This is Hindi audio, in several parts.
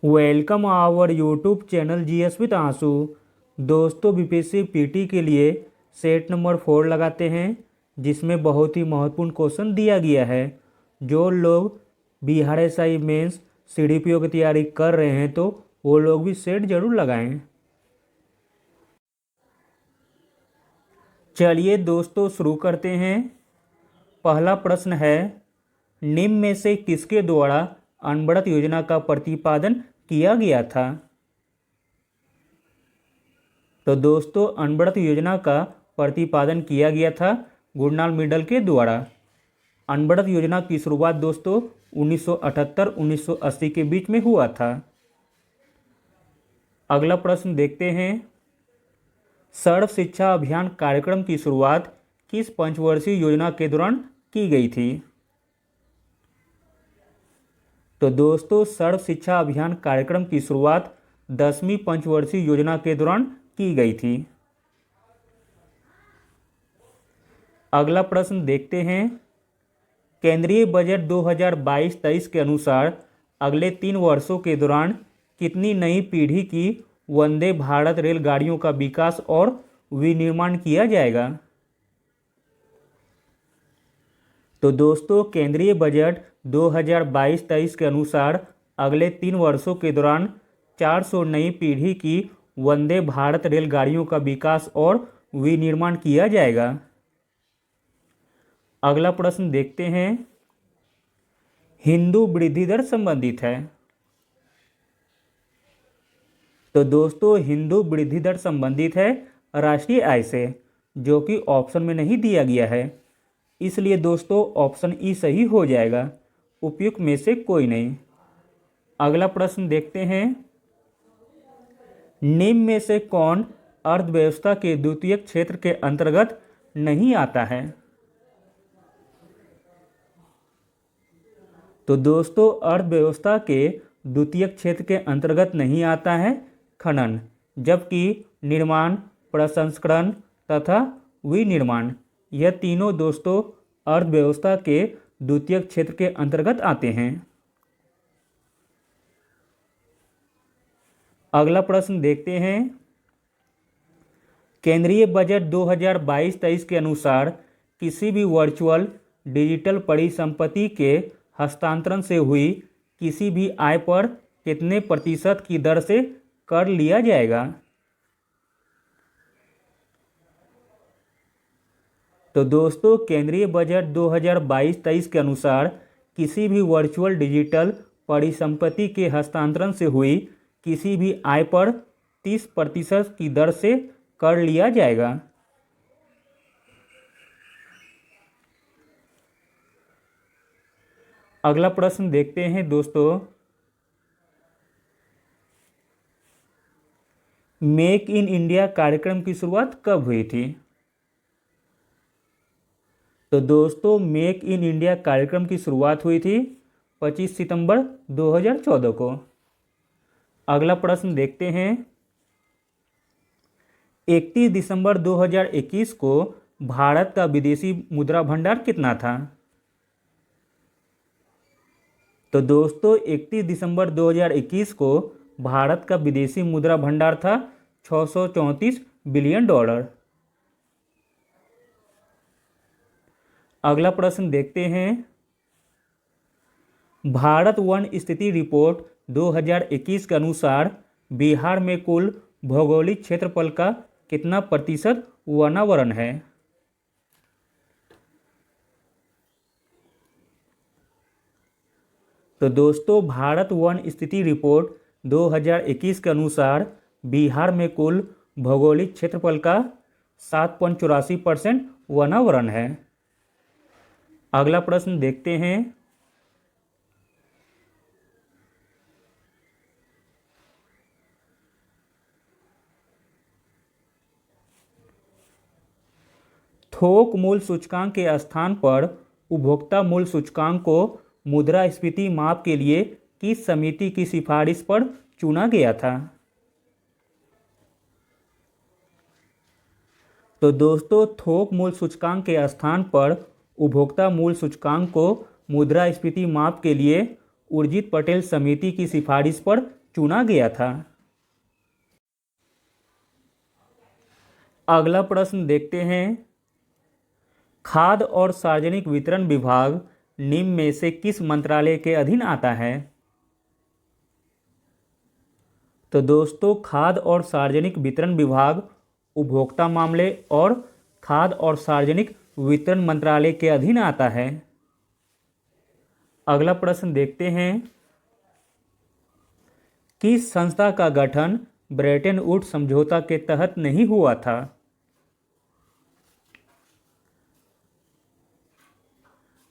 Welcome our YouTube channel GS with आंसू। दोस्तों, बीपीएससी पीटी के लिए सेट नंबर 4 लगाते हैं, जिसमें बहुत ही महत्वपूर्ण क्वेश्चन दिया गया है। जो लोग बिहार एसआई मेंस सीडीपीओ की तैयारी कर रहे हैं तो वो लोग भी सेट जरूर लगाएं। चलिए दोस्तों, शुरू करते हैं। पहला प्रश्न है, निम्न में से किसके द्वारा अनवरत योजना का प्रतिपादन किया गया था? तो दोस्तों, अनवरत योजना का प्रतिपादन किया गया था गुरनाल मिडल के द्वारा। अनवरत योजना की शुरुआत दोस्तों 1978-1980 के बीच में हुआ था। अगला प्रश्न देखते हैं, सर्व शिक्षा अभियान कार्यक्रम की शुरुआत किस पंचवर्षीय योजना के दौरान की गई थी? तो दोस्तों, सर्व शिक्षा अभियान कार्यक्रम की शुरुआत 10वीं पंचवर्षीय योजना के दौरान की गई थी। अगला प्रश्न देखते हैं, केंद्रीय बजट 2022-23 के अनुसार अगले 3 वर्षों के दौरान कितनी नई पीढ़ी की वंदे भारत रेलगाड़ियों का विकास और विनिर्माण किया जाएगा? तो दोस्तों, केंद्रीय बजट 2022-23 के अनुसार अगले 3 वर्षों के दौरान 400 नई पीढ़ी की वंदे भारत रेलगाड़ियों का विकास और विनिर्माण किया जाएगा। अगला प्रश्न देखते हैं, हिंदू वृद्धि दर संबंधित है। तो दोस्तों, हिंदू वृद्धि दर संबंधित है राष्ट्रीय आय से, जो कि ऑप्शन में नहीं दिया गया है, इसलिए दोस्तों ऑप्शन ई सही हो जाएगा, उपयुक्त में से कोई नहीं। अगला प्रश्न देखते हैं, निम्न में से कौन अर्थव्यवस्था के द्वितीयक क्षेत्र के अंतर्गत नहीं आता है? तो दोस्तों, अर्थव्यवस्था के द्वितीयक क्षेत्र के अंतर्गत नहीं आता है खनन, जबकि निर्माण, प्रसंस्करण तथा विनिर्माण, यह तीनों दोस्तों अर्थव्यवस्था के द्वितीयक क्षेत्र के अंतर्गत आते हैं। अगला प्रश्न देखते हैं, केंद्रीय बजट 2022-23 के अनुसार किसी भी वर्चुअल डिजिटल परिसंपत्ति के हस्तांतरण से हुई किसी भी आय पर कितने प्रतिशत की दर से कर लिया जाएगा? तो दोस्तों, केंद्रीय बजट 2022-23 के अनुसार किसी भी वर्चुअल डिजिटल परिसंपत्ति के हस्तांतरण से हुई किसी भी आय पर 30% की दर से कर लिया जाएगा। अगला प्रश्न देखते हैं दोस्तों, मेक इन इंडिया कार्यक्रम की शुरुआत कब हुई थी? तो दोस्तों, मेक इन इंडिया कार्यक्रम की शुरुआत हुई थी 25 सितंबर 2014 को। अगला प्रश्न देखते हैं, 31 दिसंबर 2021 को भारत का विदेशी मुद्रा भंडार कितना था? तो दोस्तों, 31 दिसंबर 2021 को भारत का विदेशी मुद्रा भंडार था $634 बिलियन। अगला प्रश्न देखते हैं, भारत वन स्थिति रिपोर्ट 2021 के अनुसार बिहार में कुल भौगोलिक क्षेत्रफल का कितना प्रतिशत वनावरण है? तो दोस्तों, भारत वन स्थिति रिपोर्ट 2021 के अनुसार बिहार में कुल भौगोलिक क्षेत्रफल का 7.84% वनावरण है। अगला प्रश्न देखते हैं, थोक मूल्य सूचकांक के स्थान पर उपभोक्ता मूल्य सूचकांक को मुद्रास्फीति माप के लिए किस समिति की सिफारिश पर चुना गया था? तो दोस्तों, थोक मूल्य सूचकांक के स्थान पर उपभोक्ता मूल्य सूचकांक को मुद्रास्फीति माप के लिए उर्जित पटेल समिति की सिफारिश पर चुना गया था। अगला प्रश्न देखते हैं, खाद्य और सार्वजनिक वितरण विभाग निम्न में से किस मंत्रालय के अधीन आता है? तो दोस्तों, खाद्य और सार्वजनिक वितरण विभाग उपभोक्ता मामले और खाद्य और सार्वजनिक वितरण मंत्रालय के अधीन आता है। अगला प्रश्न देखते हैं, किस संस्था का गठन ब्रेटन वुड्स समझौता के तहत नहीं हुआ था?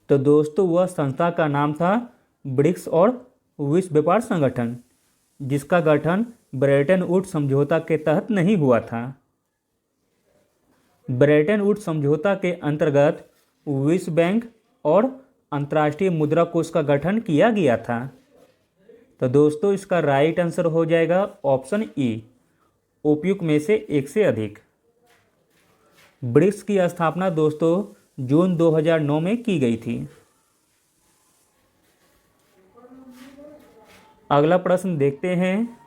तो दोस्तों, वह संस्था का नाम था ब्रिक्स और विश्व व्यापार संगठन, जिसका गठन ब्रेटन वुड्स समझौता के तहत नहीं हुआ था। ब्रेटन वुड्स समझौता के अंतर्गत विश्व बैंक और अंतर्राष्ट्रीय मुद्रा कोष का गठन किया गया था। तो दोस्तों, इसका राइट आंसर हो जाएगा ऑप्शन ई, उपयुक्त में से एक से अधिक। ब्रिक्स की स्थापना दोस्तों जून 2009 में की गई थी। अगला प्रश्न देखते हैं,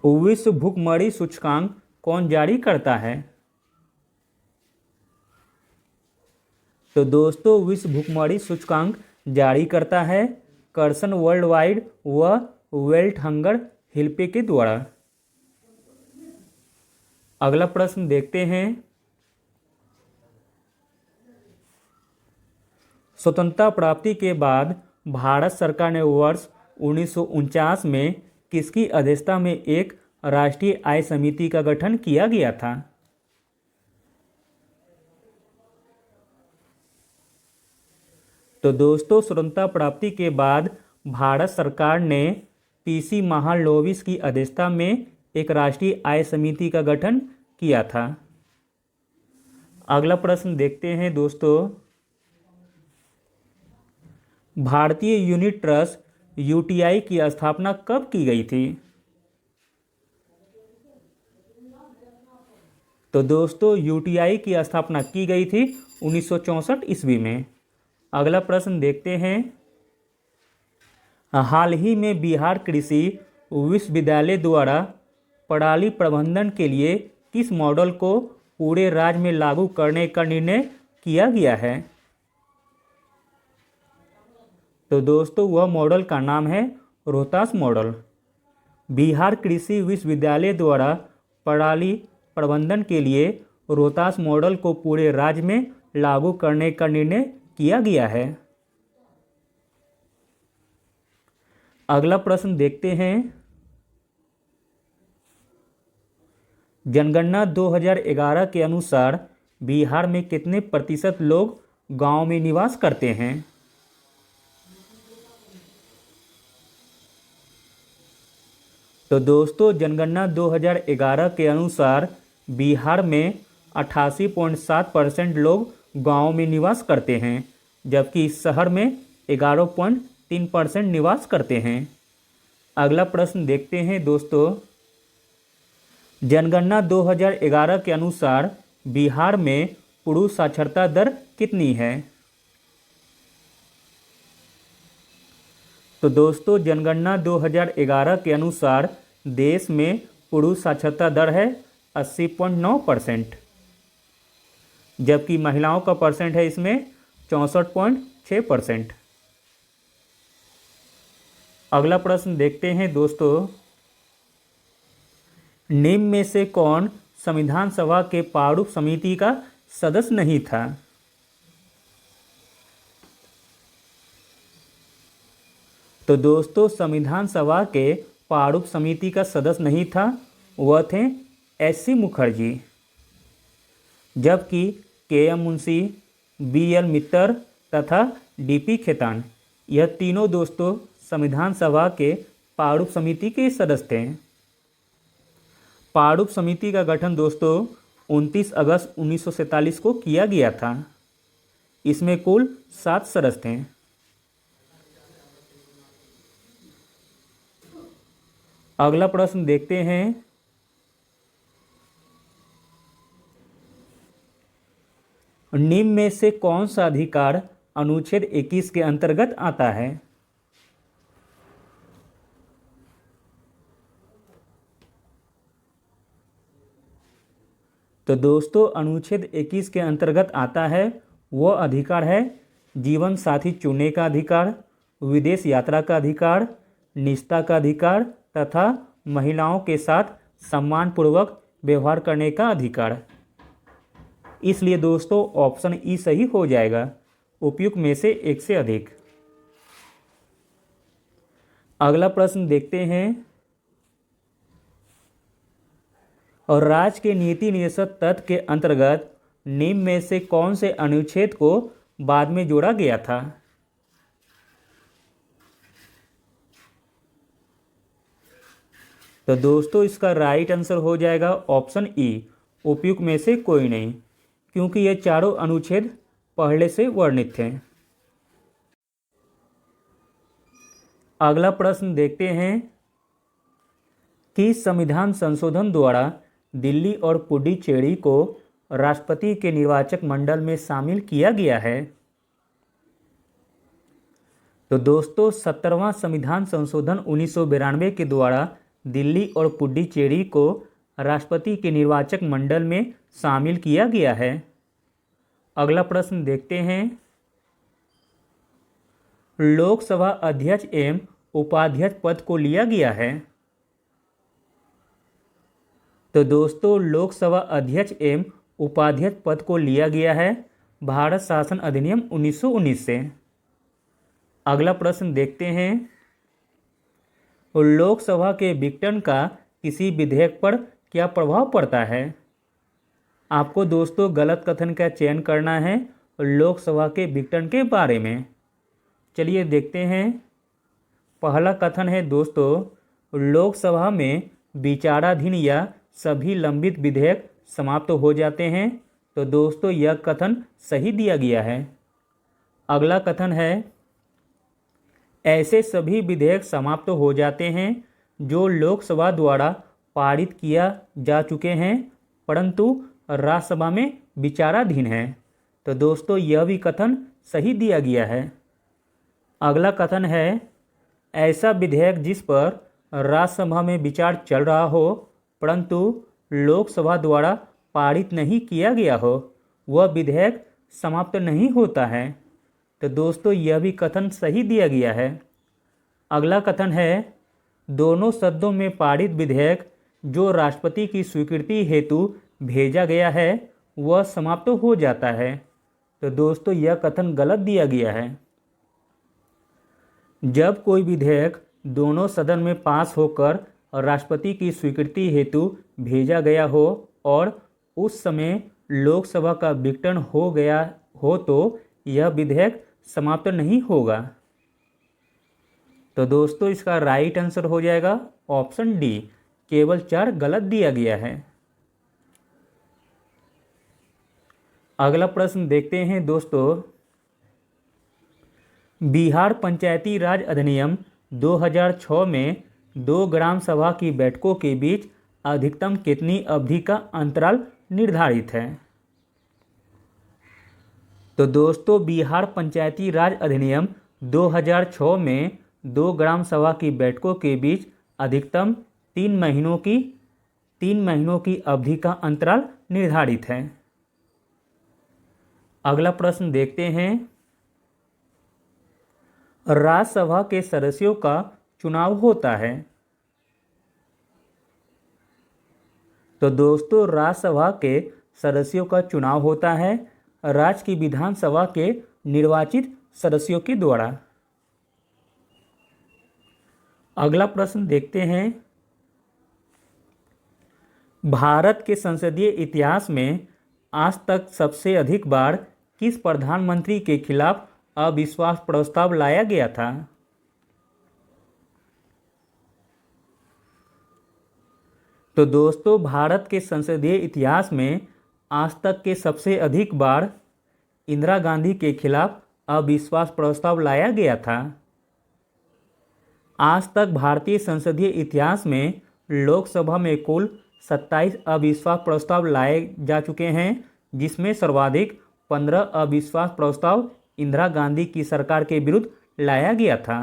विश्व भुखमरी सूचकांक कौन जारी करता है? तो दोस्तों, विश्व भुखमरी सूचकांक जारी करता है कर्सन वर्ल्ड वाइड व वेल्थ हंगर हेल्प के द्वारा। अगला प्रश्न देखते हैं, स्वतंत्रता प्राप्ति के बाद भारत सरकार ने वर्ष 1949 में किसकी अध्यक्षता में एक राष्ट्रीय आय समिति का गठन किया गया था? तो दोस्तों, स्वतंत्रता प्राप्ति के बाद भारत सरकार ने पीसी महालनोबिस की अध्यक्षता में एक राष्ट्रीय आय समिति का गठन किया था। अगला प्रश्न देखते हैं दोस्तों, भारतीय यूनिट ट्रस्ट यूटीआई की स्थापना कब की गई थी? तो दोस्तों, यूटीआई की स्थापना की गई थी 1964 ईस्वी में। अगला प्रश्न देखते हैं, हाल ही में बिहार कृषि विश्वविद्यालय द्वारा पराली प्रबंधन के लिए किस मॉडल को पूरे राज्य में लागू करने का निर्णय किया गया है? तो दोस्तों, वह मॉडल का नाम है रोहतास मॉडल। बिहार कृषि विश्वविद्यालय द्वारा पराली प्रबंधन के लिए रोहतास मॉडल को पूरे राज्य में लागू करने का निर्णय किया गया है। अगला प्रश्न देखते हैं, जनगणना 2011 के अनुसार बिहार में कितने प्रतिशत लोग गांव में निवास करते हैं? तो दोस्तों, जनगणना 2011 के अनुसार बिहार में 88.7% लोग गांव में निवास करते हैं, जबकि शहर में 11.3% निवास करते हैं। अगला प्रश्न देखते हैं दोस्तों, जनगणना 2011 के अनुसार बिहार में पुरुष साक्षरता दर कितनी है? तो दोस्तों, जनगणना 2011 के अनुसार देश में पुरुष साक्षरता दर है 80.9%, जबकि महिलाओं का परसेंट है इसमें 64.6%। अगला प्रश्न देखते हैं दोस्तों, निम्न में से कौन संविधान सभा के प्रारूप समिति का सदस्य नहीं था? तो दोस्तों, संविधान सभा के प्रारूप समिति का सदस्य नहीं था, वह थे एस.सी. मुखर्जी, जबकि के.एम. मुंशी, बी.एल. मित्तर तथा डी.पी. खेतान, यह तीनों दोस्तों संविधान सभा के प्रारूप समिति के सदस्य थे। प्रारूप समिति का गठन दोस्तों 29 अगस्त 1947 को किया गया था। इसमें कुल 7 सदस्य थे। अगला प्रश्न देखते हैं, निम्न में से कौन सा अधिकार अनुच्छेद 21 के अंतर्गत आता है? तो दोस्तों अनुच्छेद 21 के अंतर्गत आता है वह अधिकार है जीवन साथी चुनने का अधिकार, विदेश यात्रा का अधिकार, निजता का अधिकार तथा महिलाओं के साथ सम्मानपूर्वक व्यवहार करने का अधिकार। इसलिए दोस्तों ऑप्शन ई सही हो जाएगा, उपयुक्त में से एक से अधिक। अगला प्रश्न देखते हैं। और राज्य के नीति निर्देशक तत्व के अंतर्गत निम्न में से कौन से अनुच्छेद को बाद में जोड़ा गया था? तो दोस्तों इसका राइट आंसर हो जाएगा ऑप्शन ई, उपयुक्त में से कोई नहीं, क्योंकि ये चारों अनुच्छेद पहले से वर्णित थे। अगला प्रश्न देखते हैं कि संविधान संशोधन द्वारा दिल्ली और पुडुचेरी को राष्ट्रपति के निर्वाचक मंडल में शामिल किया गया है। तो दोस्तों 17वां संविधान संशोधन 1992 के द्वारा दिल्ली और पुडुचेरी को राष्ट्रपति के निर्वाचक मंडल में शामिल किया गया है। अगला प्रश्न देखते हैं। लोकसभा अध्यक्ष एवं उपाध्यक्ष पद को लिया गया है। तो दोस्तों लोकसभा अध्यक्ष एवं उपाध्यक्ष पद को लिया गया है भारत शासन अधिनियम 1919 से। अगला प्रश्न देखते हैं। लोकसभा के विघटन का किसी विधेयक पर क्या प्रभाव पड़ता है? आपको दोस्तों गलत कथन का चयन करना है लोकसभा के विघटन के बारे में। चलिए देखते हैं। पहला कथन है दोस्तों, लोकसभा में विचाराधीन या सभी लंबित विधेयक समाप्त हो जाते हैं। तो दोस्तों यह कथन सही दिया गया है। अगला कथन है, ऐसे सभी विधेयक समाप्त हो जाते हैं जो लोकसभा द्वारा पारित किया जा चुके हैं परंतु राज्यसभा में विचाराधीन है। तो दोस्तों यह भी कथन सही दिया गया है। अगला कथन है, ऐसा विधेयक जिस पर राज्यसभा में विचार चल रहा हो परंतु लोकसभा द्वारा पारित नहीं किया गया हो वह विधेयक समाप्त नहीं होता है। तो दोस्तों यह भी कथन सही दिया गया है। अगला कथन है, दोनों सदनों में पारित विधेयक जो राष्ट्रपति की स्वीकृति हेतु भेजा गया है वह समाप्त हो जाता है। तो दोस्तों यह कथन गलत दिया गया है। जब कोई विधेयक दोनों सदन में पास होकर राष्ट्रपति की स्वीकृति हेतु भेजा गया हो और उस समय लोकसभा का विघटन हो गया हो तो यह विधेयक समाप्त नहीं होगा। तो दोस्तों इसका राइट आंसर हो जाएगा ऑप्शन डी, केवल 4 गलत दिया गया है। अगला प्रश्न देखते हैं दोस्तों। बिहार पंचायती राज अधिनियम 2006 में 2 ग्राम सभा की बैठकों के बीच अधिकतम कितनी अवधि का अंतराल निर्धारित है? तो दोस्तों बिहार पंचायती राज अधिनियम 2006 में 2 ग्राम सभा की बैठकों के बीच अधिकतम 3 महीनों की अवधि का अंतराल निर्धारित है। अगला प्रश्न देखते हैं। राज्यसभा के सदस्यों का चुनाव होता है। तो दोस्तों राज्यसभा के सदस्यों का चुनाव होता है राज्य की विधानसभा के निर्वाचित सदस्यों के द्वारा। अगला प्रश्न देखते हैं। भारत के संसदीय इतिहास में आज तक सबसे अधिक बार किस प्रधानमंत्री के खिलाफ अविश्वास प्रस्ताव लाया गया था? तो दोस्तों भारत के संसदीय इतिहास में आज तक के सबसे अधिक बार इंदिरा गांधी के खिलाफ अविश्वास प्रस्ताव लाया गया था। आज तक भारतीय संसदीय इतिहास में लोकसभा में कुल 27 अविश्वास प्रस्ताव लाए जा चुके हैं जिसमें सर्वाधिक 15 अविश्वास प्रस्ताव इंदिरा गांधी की सरकार के विरुद्ध लाया गया था।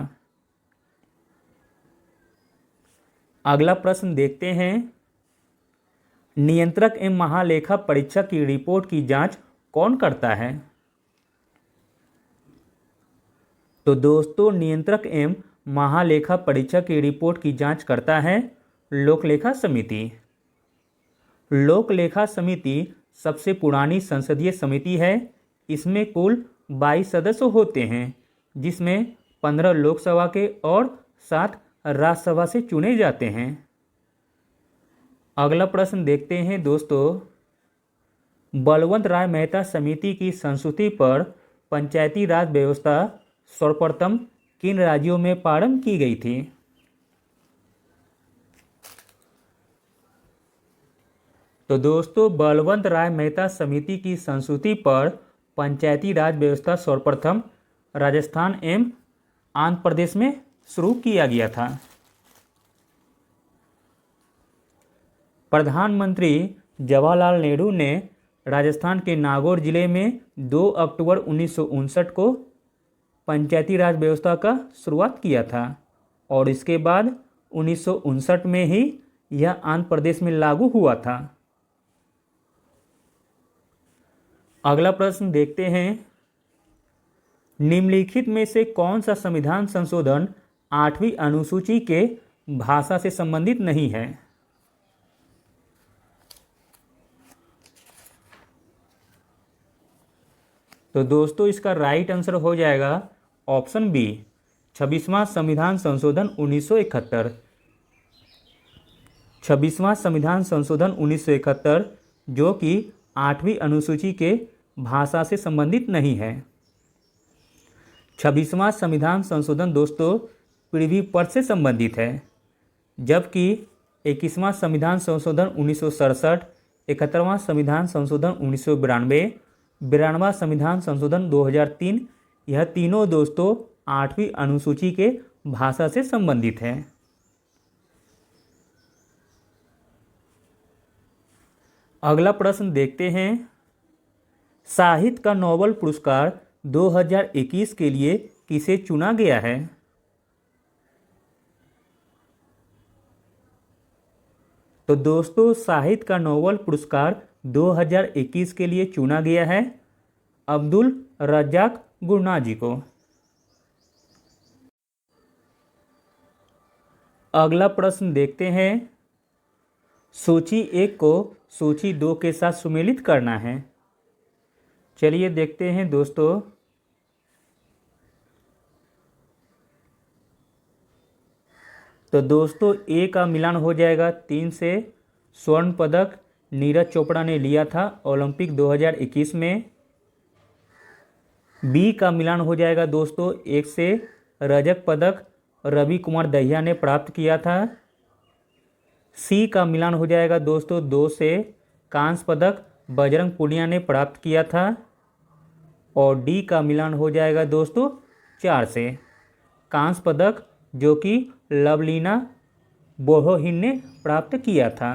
अगला प्रश्न देखते हैं। नियंत्रक एवं महालेखा परीक्षक की रिपोर्ट की जांच कौन करता है? तो दोस्तों नियंत्रक एवं महालेखा परीक्षक की रिपोर्ट की जांच करता है लोक लेखा समिति। लोक लेखा समिति सबसे पुरानी संसदीय समिति है। इसमें कुल 22 सदस्य होते हैं, जिसमें 15 लोकसभा के और 7 राज्यसभा से चुने जाते हैं। अगला प्रश्न देखते हैं दोस्तों, बलवंत राय मेहता समिति की संस्तुति पर पंचायती राज व्यवस्था सर्वप्रथम किन राज्यों में प्रारंभ की गई थी? तो दोस्तों बलवंत राय मेहता समिति की संस्तुति पर पंचायती राज व्यवस्था सर्वप्रथम राजस्थान एवं आंध्र प्रदेश में शुरू किया गया था। प्रधानमंत्री जवाहरलाल नेहरू ने राजस्थान के नागौर जिले में 2 अक्टूबर 1959 को पंचायती राज व्यवस्था का शुरुआत किया था और इसके बाद 1959 में ही यह आंध्र प्रदेश में लागू हुआ था। अगला प्रश्न देखते हैं, निम्नलिखित में से कौन सा संविधान संशोधन 8वीं अनुसूची के भाषा से संबंधित नहीं है? तो दोस्तों इसका राइट आंसर हो जाएगा ऑप्शन बी, 26वां संविधान संशोधन 1971। 26वां संविधान संशोधन 1971 जो कि 8वीं अनुसूची के भाषा से संबंधित नहीं है। 26वां संविधान संशोधन दोस्तों पृथ्वी पर से संबंधित है, जबकि 21वां संविधान संशोधन 1967, 71वां संविधान संशोधन 1992, 92वां संविधान संशोधन 2003 यह तीनों दोस्तों 8वीं अनुसूची के भाषा से संबंधित है। अगला प्रश्न देखते हैं, साहित्य का नोबेल पुरस्कार 2021 के लिए किसे चुना गया है? तो दोस्तों साहित्य का नोबेल पुरस्कार 2021 के लिए चुना गया है अब्दुल रज्जाक गुरनाजी को। अगला प्रश्न देखते हैं, सूची 1 को सूची 2 के साथ सुमेलित करना है। चलिए देखते हैं दोस्तों। तो दोस्तों ए का मिलान हो जाएगा 3 से, स्वर्ण पदक नीरज चोपड़ा ने लिया था ओलंपिक 2021 में। बी का मिलान हो जाएगा दोस्तों 1 से, रजत पदक रवि कुमार दहिया ने प्राप्त किया था। सी का मिलान हो जाएगा दोस्तों 2 से, कांस्य पदक बजरंग पुनिया ने प्राप्त किया था। और डी का मिलान हो जाएगा दोस्तों 4 से, कांस्य पदक जो कि लवलीना बोरोहिन ने प्राप्त किया था।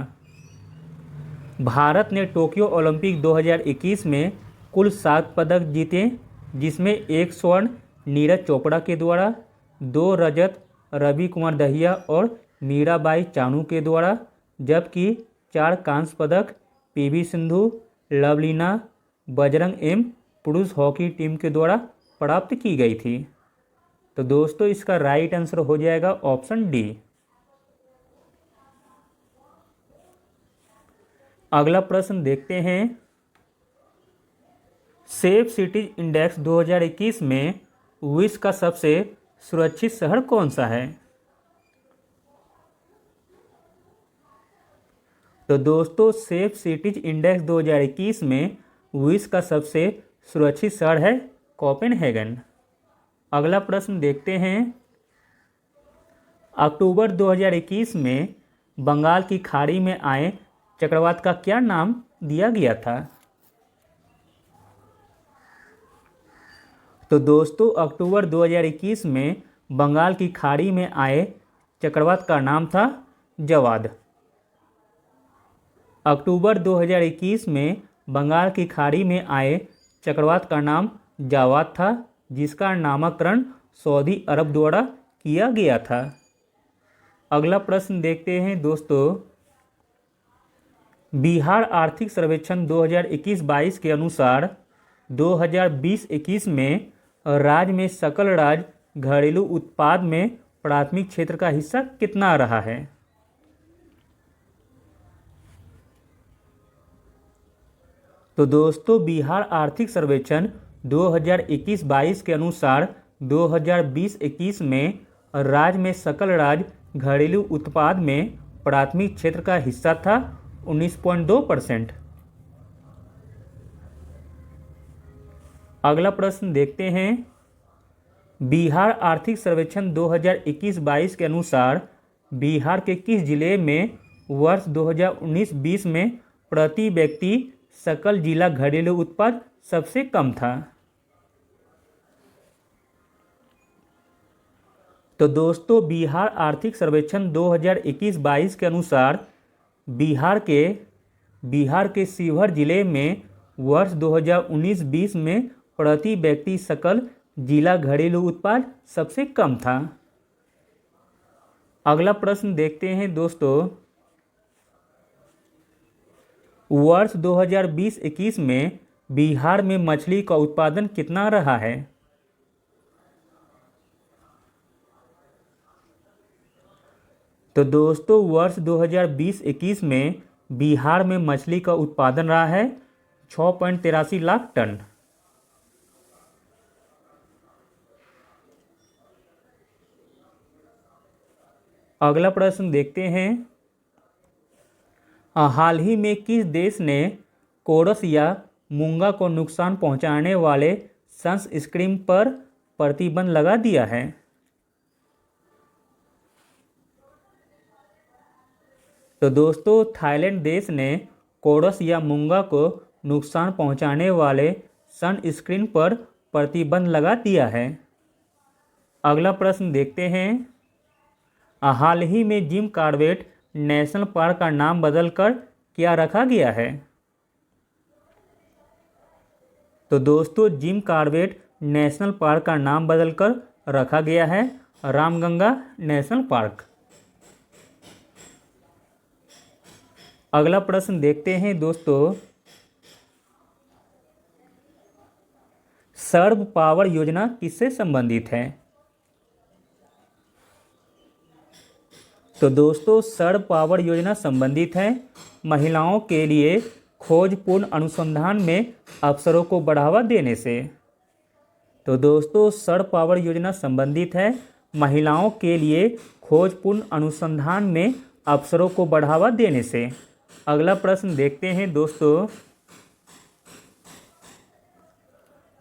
भारत ने टोक्यो ओलंपिक 2021 में कुल 7 पदक जीते, जिसमें 1 स्वर्ण नीरज चोपड़ा के द्वारा, 2 रजत रवि कुमार दहिया और मीराबाई चानू के द्वारा, जबकि 4 कांस्य पदक पीवी सिंधु, लवलीना, बजरंग एवं पुरुष हॉकी टीम के द्वारा प्राप्त की गई थी। तो दोस्तों इसका राइट आंसर हो जाएगा ऑप्शन डी। अगला प्रश्न देखते हैं, सेफ सिटीज इंडेक्स 2021 में विश्व का सबसे सुरक्षित शहर कौन सा है? तो दोस्तों सेफ सिटीज इंडेक्स 2021 में विश्व का सबसे सुरक्षित शहर है कोपेनहेगन। अगला प्रश्न देखते हैं, अक्टूबर 2021 में बंगाल की खाड़ी में आए चक्रवात का क्या नाम दिया गया था? तो दोस्तों अक्टूबर 2021 में बंगाल की खाड़ी में आए चक्रवात का नाम था जवाद। अक्टूबर 2021 में बंगाल की खाड़ी में आए चक्रवात का नाम जावाद था, जिसका नामकरण सऊदी अरब द्वारा किया गया था। अगला प्रश्न देखते हैं दोस्तों, बिहार आर्थिक सर्वेक्षण 2021-22 के अनुसार 2020-21 में राज्य में सकल राज्य घरेलू उत्पाद में प्राथमिक क्षेत्र का हिस्सा कितना रहा है? तो दोस्तों, बिहार आर्थिक सर्वेक्षण 2021-22 के अनुसार 2020-21 में राज्य में सकल राज्य घरेलू उत्पाद में प्राथमिक क्षेत्र का हिस्सा था 19.2%। अगला प्रश्न देखते हैं। बिहार आर्थिक सर्वेक्षण 2021-22 के अनुसार बिहार के किस जिले में वर्ष 2019-20 में प्रति व्यक्ति सकल जिला घरेलू उत्पाद सबसे कम था? तो दोस्तों, बिहार आर्थिक सर्वेक्षण 2021-22 के अनुसार बिहार के शिवहर जिले में वर्ष 2019-20 में प्रति व्यक्ति सकल जिला घरेलू उत्पाद सबसे कम था। अगला प्रश्न देखते हैं दोस्तों। वर्ष 2020-21 में बिहार में मछली का उत्पादन कितना रहा है? तो दोस्तों, वर्ष 2020-21 में बिहार में मछली का उत्पादन रहा है 6.83 लाख टन। अगला प्रश्न देखते हैं। हाल ही में किस देश ने कोरस या मूंगा को नुकसान पहुंचाने वाले सनस्क्रीन पर प्रतिबंध लगा दिया है? तो दोस्तों, थाईलैंड देश ने कोरस या मूंगा को नुकसान पहुंचाने वाले सनस्क्रीन पर प्रतिबंध लगा दिया है। अगला प्रश्न देखते हैं। हाल ही में जिम कॉर्बेट नेशनल पार्क का नाम बदलकर क्या रखा गया है? तो दोस्तों, जिम कॉर्बेट नेशनल पार्क का नाम बदलकर रखा गया है रामगंगा नेशनल पार्क। अगला प्रश्न देखते हैं दोस्तों। सर्व पावर योजना किससे संबंधित है? तो दोस्तों, सर्व पावर योजना संबंधित है महिलाओं के लिए खोजपूर्ण अनुसंधान में अवसरों को बढ़ावा देने से। तो दोस्तों, सर्व पावर योजना संबंधित है महिलाओं के लिए खोजपूर्ण अनुसंधान में अवसरों को बढ़ावा देने से। अगला प्रश्न देखते हैं दोस्तों।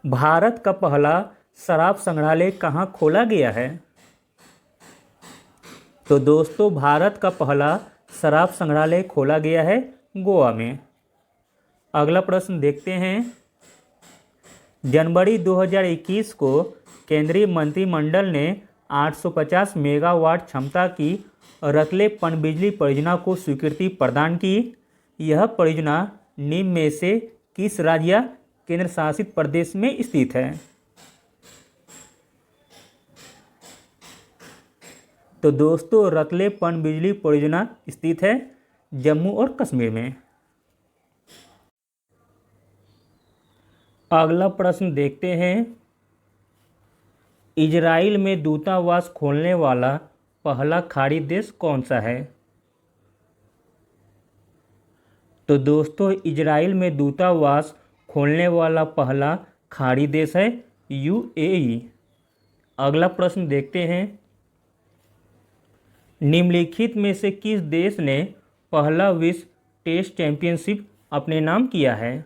भारत का पहला शराब संग्रहालय कहाँ खोला गया है? तो दोस्तों, भारत का पहला शराब संग्रहालय खोला गया है गोवा में। अगला प्रश्न देखते हैं। जनवरी 2021 को केंद्रीय मंत्रिमंडल ने 850 मेगावाट क्षमता की रतले पनबिजली परियोजना को स्वीकृति प्रदान की। यह परियोजना निम्न में से किस राज्य या केंद्र शासित प्रदेश में स्थित है? तो दोस्तों, रतले पनबिजली परियोजना स्थित है जम्मू और कश्मीर में। अगला प्रश्न देखते हैं। इजराइल में दूतावास खोलने वाला पहला खाड़ी देश कौन सा है? तो दोस्तों, इजराइल में दूतावास खोलने वाला पहला खाड़ी देश है यूएई। अगला प्रश्न देखते हैं। निम्नलिखित में से किस देश ने पहला विश्व टेस्ट चैंपियनशिप अपने नाम किया है?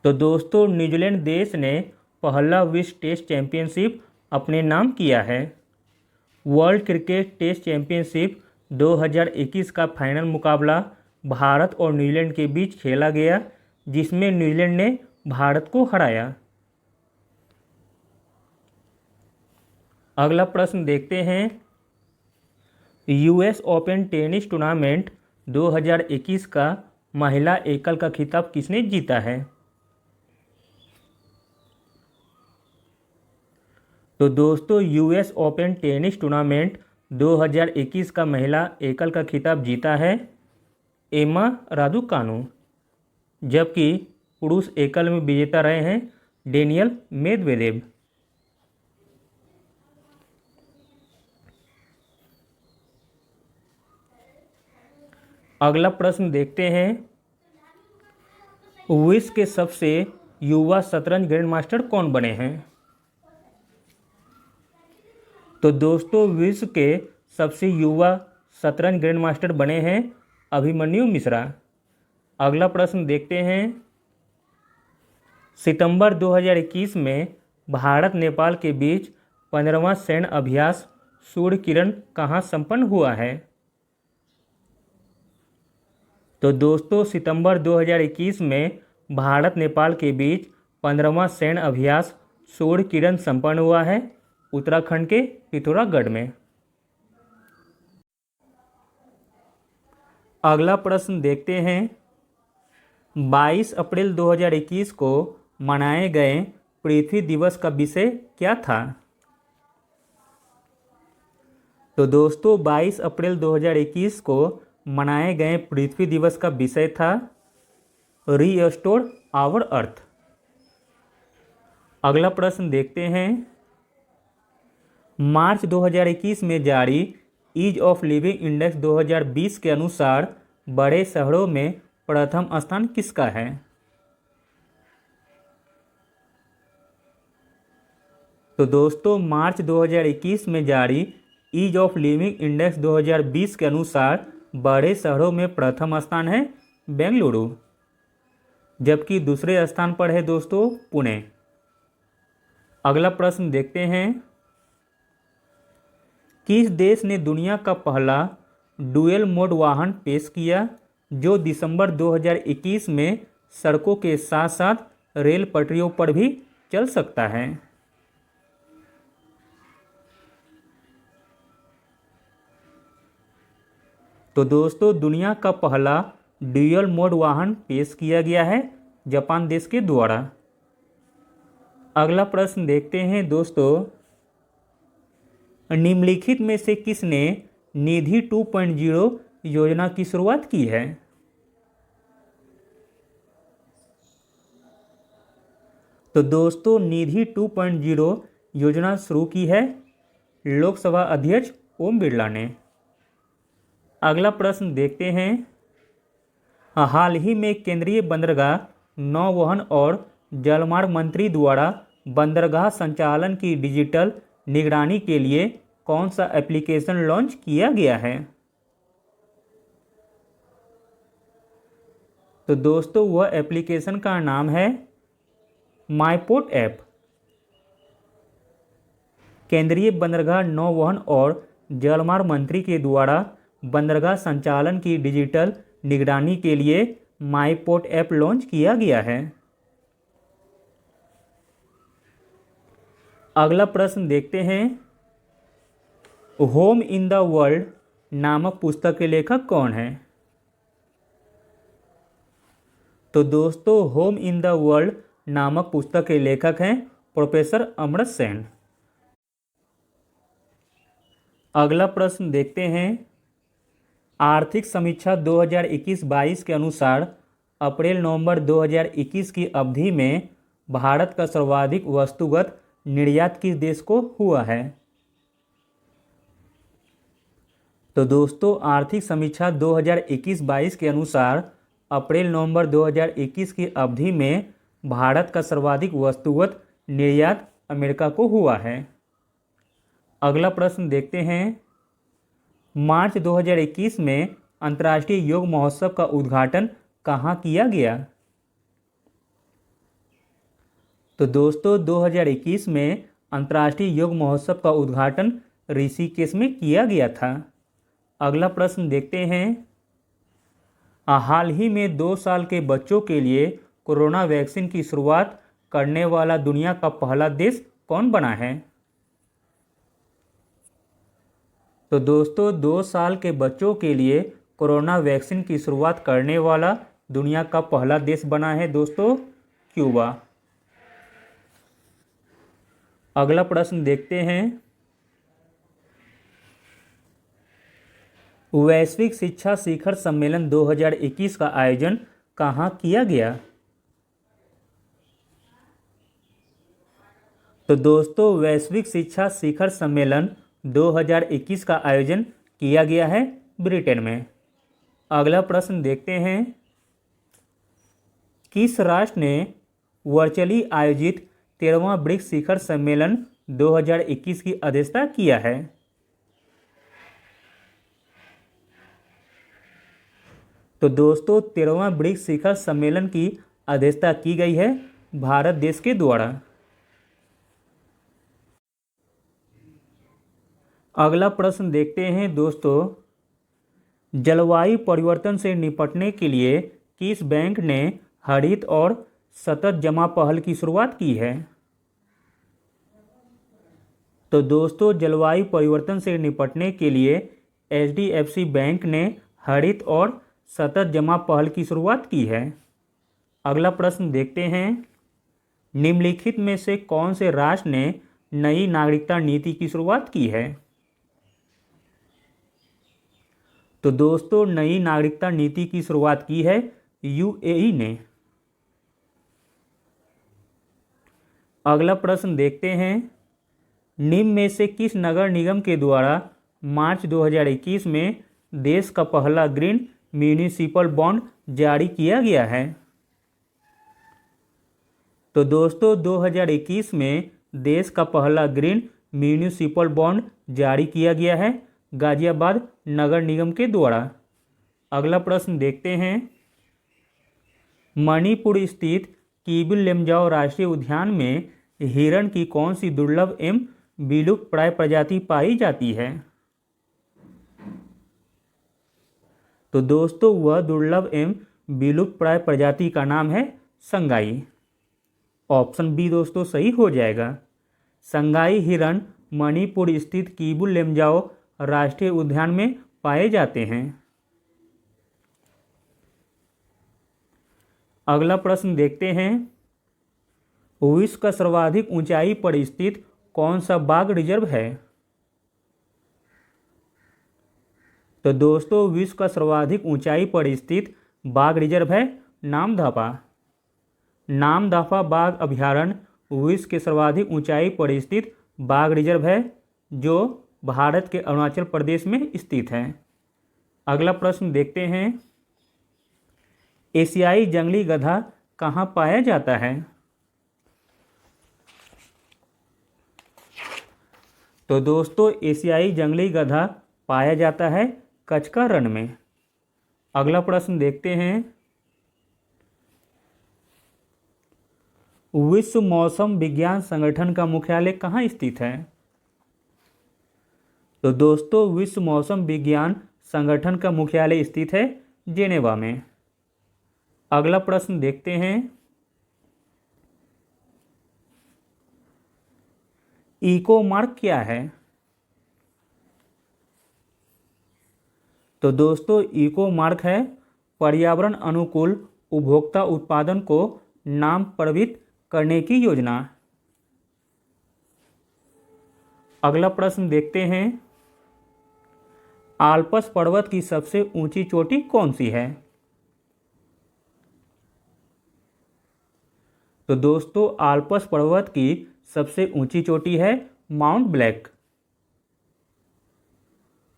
तो दोस्तों, न्यूजीलैंड देश ने पहला विश्व टेस्ट चैंपियनशिप अपने नाम किया है। वर्ल्ड क्रिकेट टेस्ट चैंपियनशिप 2021 का फाइनल मुकाबला भारत और न्यूजीलैंड के बीच खेला गया, जिसमें न्यूजीलैंड ने भारत को हराया। अगला प्रश्न देखते हैं। यूएस ओपन टेनिस टूर्नामेंट 2021 का महिला एकल का खिताब किसने जीता है? तो दोस्तों, यूएस ओपन टेनिस टूर्नामेंट 2021 का महिला एकल का खिताब जीता है एमा रादुकानु, जबकि पुरुष एकल में विजेता रहे हैं डेनियल मेदवेदेव। अगला प्रश्न देखते हैं, विश्व के सबसे युवा शतरंज ग्रैंड मास्टर कौन बने हैं? तो दोस्तों विश्व के सबसे युवा शतरंज ग्रैंड मास्टर बने हैं अभिमन्यु मिश्रा। अगला प्रश्न देखते हैं, सितंबर 2021 में भारत नेपाल के बीच 15वां सैन्य अभ्यास सूर्य किरण कहाँ संपन्न हुआ है? तो दोस्तों सितंबर 2021 में भारत नेपाल के बीच 15वां सैन्य अभ्यास सूर्य किरण संपन्न हुआ है उत्तराखंड के पिथौरागढ़ में। अगला प्रश्न देखते हैं, 22 अप्रैल 2021 को मनाए गए पृथ्वी दिवस का विषय क्या था? तो दोस्तों 22 अप्रैल 2021 को मनाए गए पृथ्वी दिवस का विषय था रीस्टोर आवर अर्थ। अगला प्रश्न देखते हैं, मार्च 2021 में जारी ईज ऑफ लिविंग इंडेक्स 2020 के अनुसार बड़े शहरों में प्रथम स्थान किसका है? तो दोस्तों मार्च 2021 में जारी ईज ऑफ लिविंग इंडेक्स 2020 के अनुसार बड़े शहरों में प्रथम स्थान है बेंगलुरु, जबकि दूसरे स्थान पर है दोस्तों पुणे। अगला प्रश्न देखते हैं, किस देश ने दुनिया का पहला डुअल मोड वाहन पेश किया जो दिसंबर 2021 में सड़कों के साथ साथ रेल पटरियों पर भी चल सकता है? तो दोस्तों दुनिया का पहला डुअल मोड वाहन पेश किया गया है जापान देश के द्वारा। अगला प्रश्न देखते हैं दोस्तों, निम्नलिखित में से किसने निधि 2.0 योजना की शुरुआत की है? तो दोस्तों निधि 2.0 योजना शुरू की है लोकसभा अध्यक्ष ओम बिरला ने। अगला प्रश्न देखते हैं, हाल ही में केंद्रीय बंदरगाह नौवहन और जलमार्ग मंत्री द्वारा बंदरगाह संचालन की डिजिटल निगरानी के लिए कौन सा एप्लीकेशन लॉन्च किया गया है? तो दोस्तों वह एप्लीकेशन का नाम है माईपोर्ट ऐप। केंद्रीय बंदरगाह नौवहन और जलमार्ग मंत्री के द्वारा बंदरगाह संचालन की डिजिटल निगरानी के लिए माईपोर्ट ऐप लॉन्च किया गया है। अगला प्रश्न देखते हैं, होम इन द वर्ल्ड नामक पुस्तक के लेखक कौन है? तो दोस्तों होम इन द वर्ल्ड नामक पुस्तक के लेखक हैं प्रोफेसर अमर्त्य सेन। अगला प्रश्न देखते हैं, आर्थिक समीक्षा 2021-22 के अनुसार अप्रैल नवंबर 2021 की अवधि में भारत का सर्वाधिक वस्तुगत निर्यात किस देश को हुआ है? तो दोस्तों आर्थिक समीक्षा 2021-22 के अनुसार अप्रैल नवंबर 2021 की अवधि में भारत का सर्वाधिक वस्तुगत निर्यात अमेरिका को हुआ है। अगला प्रश्न देखते हैं, मार्च 2021 में अंतर्राष्ट्रीय योग महोत्सव का उद्घाटन कहाँ किया गया? तो दोस्तों 2021 में अंतर्राष्ट्रीय योग महोत्सव का उद्घाटन ऋषिकेश में किया गया था। अगला प्रश्न देखते हैं, हाल ही में 2 साल के बच्चों के लिए कोरोना वैक्सीन की शुरुआत करने वाला दुनिया का पहला देश कौन बना है? तो दोस्तों 2 साल के बच्चों के लिए कोरोना वैक्सीन की शुरुआत करने वाला दुनिया का पहला देश बना है दोस्तों क्यूबा। अगला प्रश्न देखते हैं, वैश्विक शिक्षा शिखर सम्मेलन 2021 का आयोजन कहाँ किया गया? तो दोस्तों वैश्विक शिक्षा शिखर सम्मेलन 2021 का आयोजन किया गया है ब्रिटेन में। अगला प्रश्न देखते हैं, किस राष्ट्र ने वर्चुअली आयोजित 13वां ब्रिक्स शिखर सम्मेलन 2021 की अध्यक्षता किया है? तो दोस्तों 13वां ब्रिक्स शिखर सम्मेलन की अध्यक्षता की गई है भारत देश के द्वारा। अगला प्रश्न देखते हैं दोस्तों, जलवायु परिवर्तन से निपटने के लिए किस बैंक ने हरित और सतत जमा पहल की शुरुआत की है? तो दोस्तों जलवायु परिवर्तन से निपटने के लिए HDFC बैंक ने हरित और सतत जमा पहल की शुरुआत की है। अगला प्रश्न देखते हैं, निम्नलिखित में से कौन से राष्ट्र ने नई नागरिकता नीति की शुरुआत की है? तो दोस्तों नई नागरिकता नीति की शुरुआत की है UAE ने। अगला प्रश्न देखते हैं, निम्न में से किस नगर निगम के द्वारा मार्च 2021 में देश का पहला ग्रीन म्यूनिसिपल बॉन्ड जारी किया गया है? तो दोस्तों 2021 में देश का पहला ग्रीन म्यूनिसिपल बॉन्ड जारी किया गया है गाजियाबाद नगर निगम के द्वारा। अगला प्रश्न देखते हैं, मणिपुर स्थित कीबिल लेमजाओ राष्ट्रीय उद्यान में हिरण की कौन सी दुर्लभ एवं विलुप्त प्राय प्रजाति पाई जाती है? तो दोस्तों वह दुर्लभ एवं विलुप्त प्राय प्रजाति का नाम है संगाई। ऑप्शन बी दोस्तों सही हो जाएगा। संगाई हिरण मणिपुर स्थित कीबुल लेमजाओ राष्ट्रीय उद्यान में पाए जाते हैं। अगला प्रश्न देखते हैं, विश्व का सर्वाधिक ऊंचाई पर स्थित कौन सा बाघ रिजर्व है? तो दोस्तों विश्व का सर्वाधिक ऊंचाई पर स्थित बाघ रिजर्व है नामदफा। नामदफा बाघ अभयारण्य विश्व के सर्वाधिक ऊंचाई पर स्थित बाघ रिजर्व है जो भारत के अरुणाचल प्रदेश में स्थित है। अगला प्रश्न देखते हैं, एशियाई जंगली गधा कहाँ पाया जाता है? तो दोस्तों एशियाई जंगली गधा पाया जाता है कच्छ का रण में। अगला प्रश्न देखते हैं, विश्व मौसम विज्ञान संगठन का मुख्यालय कहाँ स्थित है? तो दोस्तों विश्व मौसम विज्ञान संगठन का मुख्यालय स्थित है जेनेवा में। अगला प्रश्न देखते हैं, इको मार्क क्या है? तो दोस्तों इको मार्क है पर्यावरण अनुकूल उपभोक्ता उत्पादन को नाम प्रविष्ट करने की योजना। अगला प्रश्न देखते हैं, आल्प्स पर्वत की सबसे ऊंची चोटी कौन सी है? तो दोस्तों आल्प्स पर्वत की सबसे ऊंची चोटी है माउंट ब्लैक।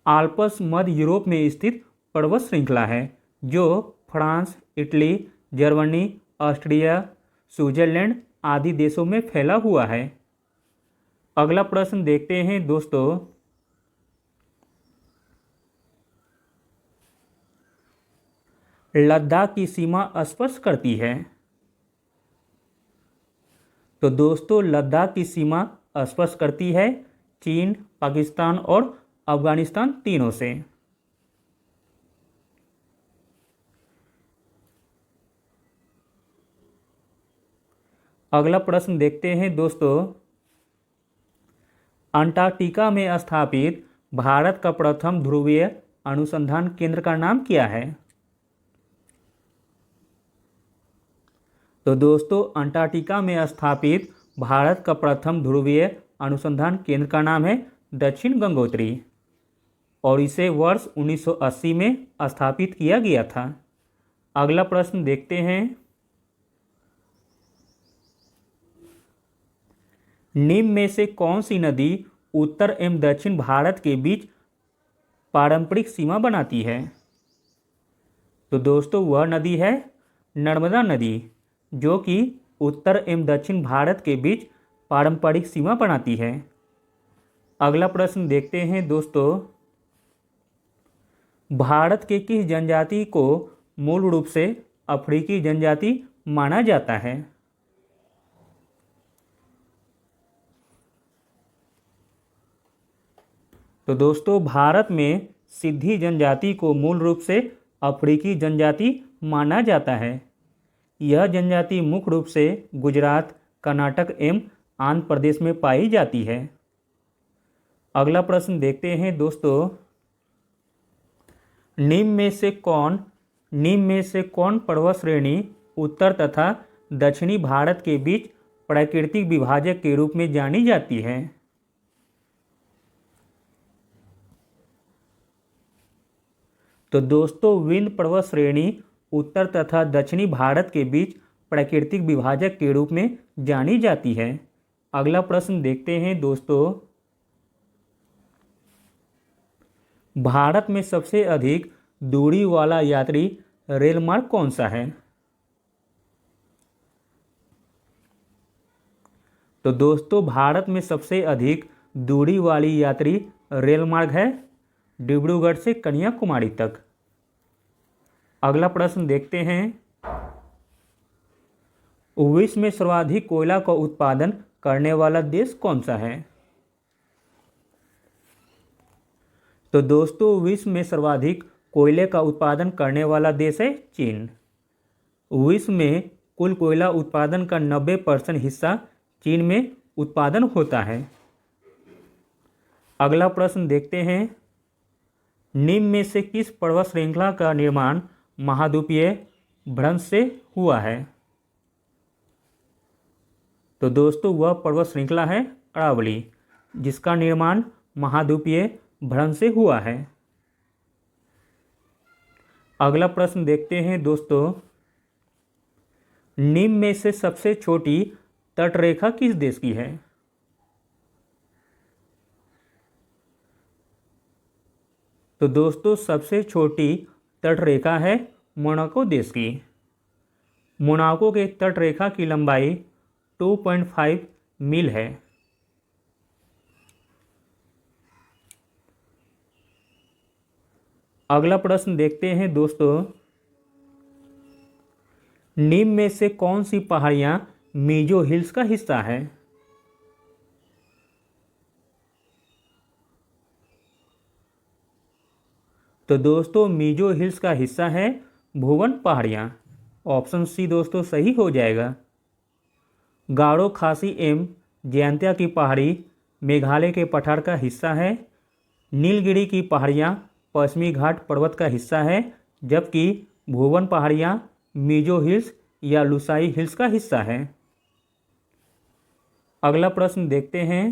आल्प्स मध्य यूरोप में स्थित पर्वत श्रृंखला है जो France, Italy, Germany, Austria, Switzerland आदि देशों में फैला हुआ है। अगला प्रश्न देखते हैं दोस्तों, लद्दाख की सीमा स्पर्श करती है? तो दोस्तों लद्दाख की सीमा स्पर्श करती है चीन, पाकिस्तान और अफगानिस्तान तीनों से। अगला प्रश्न देखते हैं दोस्तों, अंटार्कटिका में स्थापित भारत का प्रथम ध्रुवीय अनुसंधान केंद्र का नाम क्या है? तो दोस्तों अंटार्कटिका में स्थापित भारत का प्रथम ध्रुवीय अनुसंधान केंद्र का नाम है दक्षिण गंगोत्री। और इसे वर्ष 1980 में स्थापित किया गया था। अगला प्रश्न देखते हैं। निम्न में से कौन सी नदी उत्तर एवं दक्षिण भारत के बीच पारंपरिक सीमा बनाती है? तो दोस्तों वह नदी है नर्मदा नदी, जो कि उत्तर एवं दक्षिण भारत के बीच पारंपरिक सीमा बनाती है। अगला प्रश्न देखते हैं दोस्तों। भारत के किस जनजाति को मूल रूप से अफ्रीकी जनजाति माना जाता है? तो दोस्तों भारत में सिद्धी जनजाति को मूल रूप से अफ्रीकी जनजाति माना जाता है। यह जनजाति मुख्य रूप से गुजरात, कर्नाटक एवं आंध्र प्रदेश में पाई जाती है। अगला प्रश्न देखते हैं दोस्तों। निम्न में से कौन पर्वत श्रेणी उत्तर तथा दक्षिणी भारत के बीच प्राकृतिक विभाजक के रूप में जानी जाती है? तो दोस्तों विंध्य पर्वत श्रेणी उत्तर तथा दक्षिणी भारत के बीच प्राकृतिक विभाजक के रूप में जानी जाती है। अगला प्रश्न देखते हैं दोस्तों। भारत में सबसे अधिक दूरी वाला यात्री रेल मार्ग कौन सा है? तो दोस्तों भारत में सबसे अधिक दूरी वाली यात्री रेल मार्ग है डिब्रूगढ़ से कन्याकुमारी तक। अगला प्रश्न देखते हैं। विश्व में सर्वाधिक कोयला का उत्पादन करने वाला देश कौन सा है? तो दोस्तों विश्व में सर्वाधिक कोयले का उत्पादन करने वाला देश है चीन। विश्व में कुल कोयला उत्पादन का 90% हिस्सा चीन में उत्पादन होता है। अगला प्रश्न देखते हैं। निम्न में से किस पर्वत श्रृंखला का निर्माण महाद्वीपीय भ्रंश से हुआ है? तो दोस्तों वह पर्वत श्रृंखला है अरावली, जिसका निर्माण महाद्वीपीय भ्रंश से हुआ है। अगला प्रश्न देखते हैं दोस्तों। निम्न में से सबसे छोटी तटरेखा किस देश की है? तो दोस्तों सबसे छोटी तटरेखा है मोनाको देश की। मोनाको के तटरेखा की लंबाई 2.5 मील है। अगला प्रश्न देखते हैं दोस्तों। निम्न में से कौन सी पहाड़ियां मीजो हिल्स का हिस्सा है? तो दोस्तों मीजो हिल्स का हिस्सा है भुवन पहाड़ियां। ऑप्शन सी दोस्तों सही हो जाएगा। गारो खासी एवं जयंतिया की पहाड़ी मेघालय के पठार का हिस्सा है। नीलगिरी की पहाड़ियां पश्चिमी घाट पर्वत का हिस्सा है, जबकि भुवन पहाड़ियां मीजो हिल्स या लुसाई हिल्स का हिस्सा है। अगला प्रश्न देखते हैं।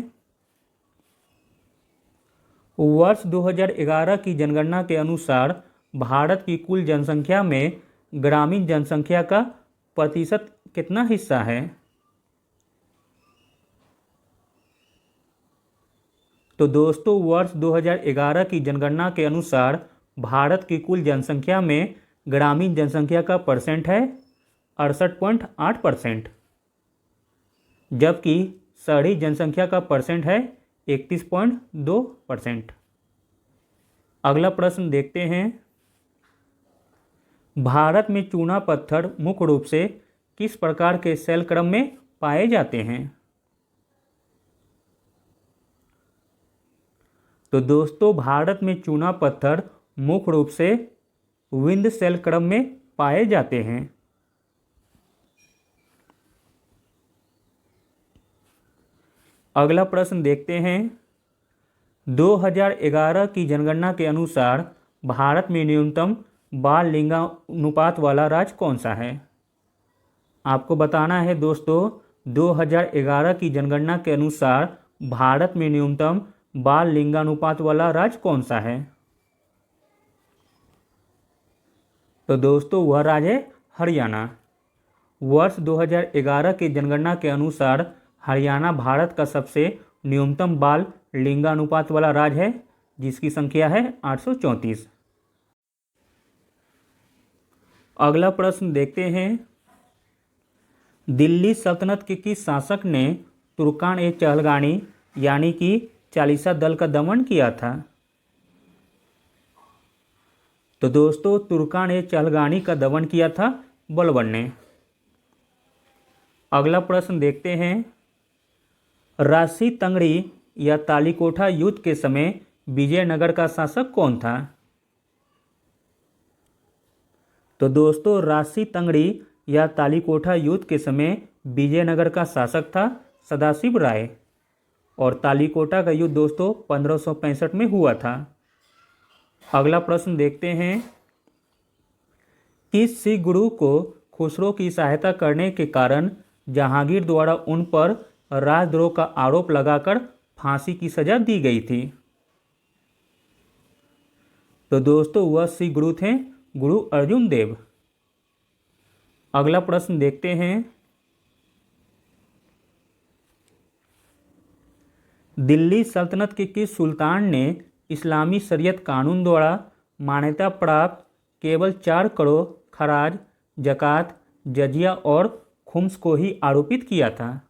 वर्ष 2011 की जनगणना के अनुसार भारत की कुल जनसंख्या में ग्रामीण जनसंख्या का प्रतिशत कितना हिस्सा है? तो दोस्तों वर्ष 2011 की जनगणना के अनुसार भारत की कुल जनसंख्या में ग्रामीण जनसंख्या का परसेंट है 68.8%, जबकि शहरी जनसंख्या का परसेंट है 31.2%। अगला प्रश्न देखते हैं। भारत में चूना पत्थर मुख्य रूप से किस प्रकार के शैल क्रम में पाए जाते हैं? तो दोस्तों भारत में चूना पत्थर मुख्य रूप से विंध्य शैल क्रम में पाए जाते हैं। अगला प्रश्न देखते हैं। 2011 की जनगणना के अनुसार भारत में न्यूनतम बाल लिंगानुपात वाला राज्य कौन सा है? आपको बताना है दोस्तों 2011 की जनगणना के अनुसार भारत में न्यूनतम बाल लिंगानुपात वाला राज्य कौन सा है? तो दोस्तों वह राज्य है हरियाणा। वर्ष 2011 की जनगणना के अनुसार हरियाणा भारत का सबसे न्यूनतम बाल लिंगानुपात वाला राज्य है, जिसकी संख्या है 834। अगला प्रश्न देखते हैं। दिल्ली सल्तनत के किस शासक ने तुर्कान-ए-चहलगानी यानी कि चालीसा दल का दमन किया था? तो दोस्तों तुर्कान-ए-चहलगानी का दमन किया था बलबन ने। अगला प्रश्न देखते हैं। राजसी तंगड़ी या तालीकोटा युद्ध के समय विजयनगर का शासक कौन था? तो दोस्तों राजसी तंगड़ी या तालीकोटा युद्ध के समय विजयनगर का शासक था सदाशिव राय। और तालीकोटा का युद्ध दोस्तों 1565 में हुआ था। अगला प्रश्न देखते हैं। किस सिख गुरु को खुसरो की सहायता करने के कारण जहांगीर द्वारा उन पर राजद्रोह का आरोप लगाकर फांसी की सजा दी गई थी? तो दोस्तों वह सिख गुरु थे गुरु अर्जुन देव। अगला प्रश्न देखते हैं। दिल्ली सल्तनत के किस सुल्तान ने इस्लामी शरीयत कानून द्वारा मान्यता प्राप्त केवल 4 करोड़ खराज, जकात, जजिया और खुम्स को ही आरोपित किया था?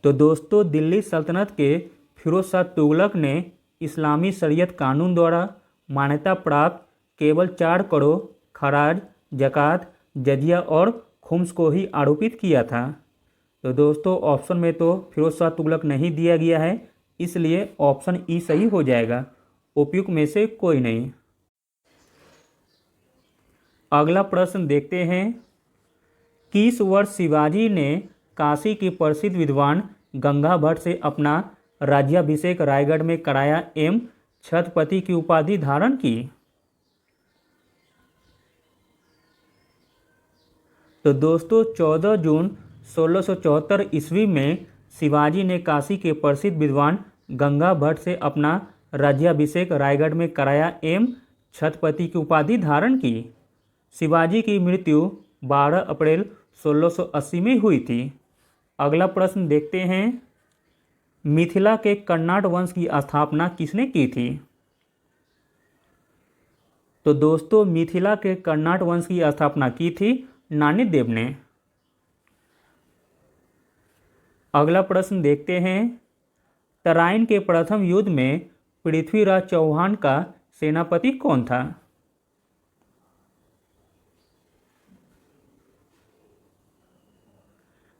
तो दोस्तों दिल्ली सल्तनत के फिरोज शाह तुगलक ने इस्लामी शरीयत कानून द्वारा मान्यता प्राप्त केवल 4 करोड़ खराज, जकात, जजिया और खुम्स को ही आरोपित किया था। तो दोस्तों ऑप्शन में तो फिरोज शाह तुगलक नहीं दिया गया है, इसलिए ऑप्शन ई सही हो जाएगा। उपयुक्त में से कोई नहीं। अगला प्रश्न देखते हैं। किस वर्ष शिवाजी ने काशी के प्रसिद्ध विद्वान गंगा भट्ट से अपना राज्याभिषेक रायगढ़ में कराया एवं छत्रपति की उपाधि धारण की? तो दोस्तों 14 जून 1674 ईस्वी में शिवाजी ने काशी के प्रसिद्ध विद्वान गंगा भट्ट से अपना राज्याभिषेक रायगढ़ में कराया एवं छत्रपति की उपाधि धारण की। शिवाजी की मृत्यु 12 अप्रैल 1680 में हुई थी। अगला प्रश्न देखते हैं। मिथिला के कर्नाट वंश की स्थापना किसने की थी? तो दोस्तों मिथिला के कर्नाट वंश की स्थापना की थी नानीदेव ने। अगला प्रश्न देखते हैं। तराइन के प्रथम युद्ध में पृथ्वीराज चौहान का सेनापति कौन था?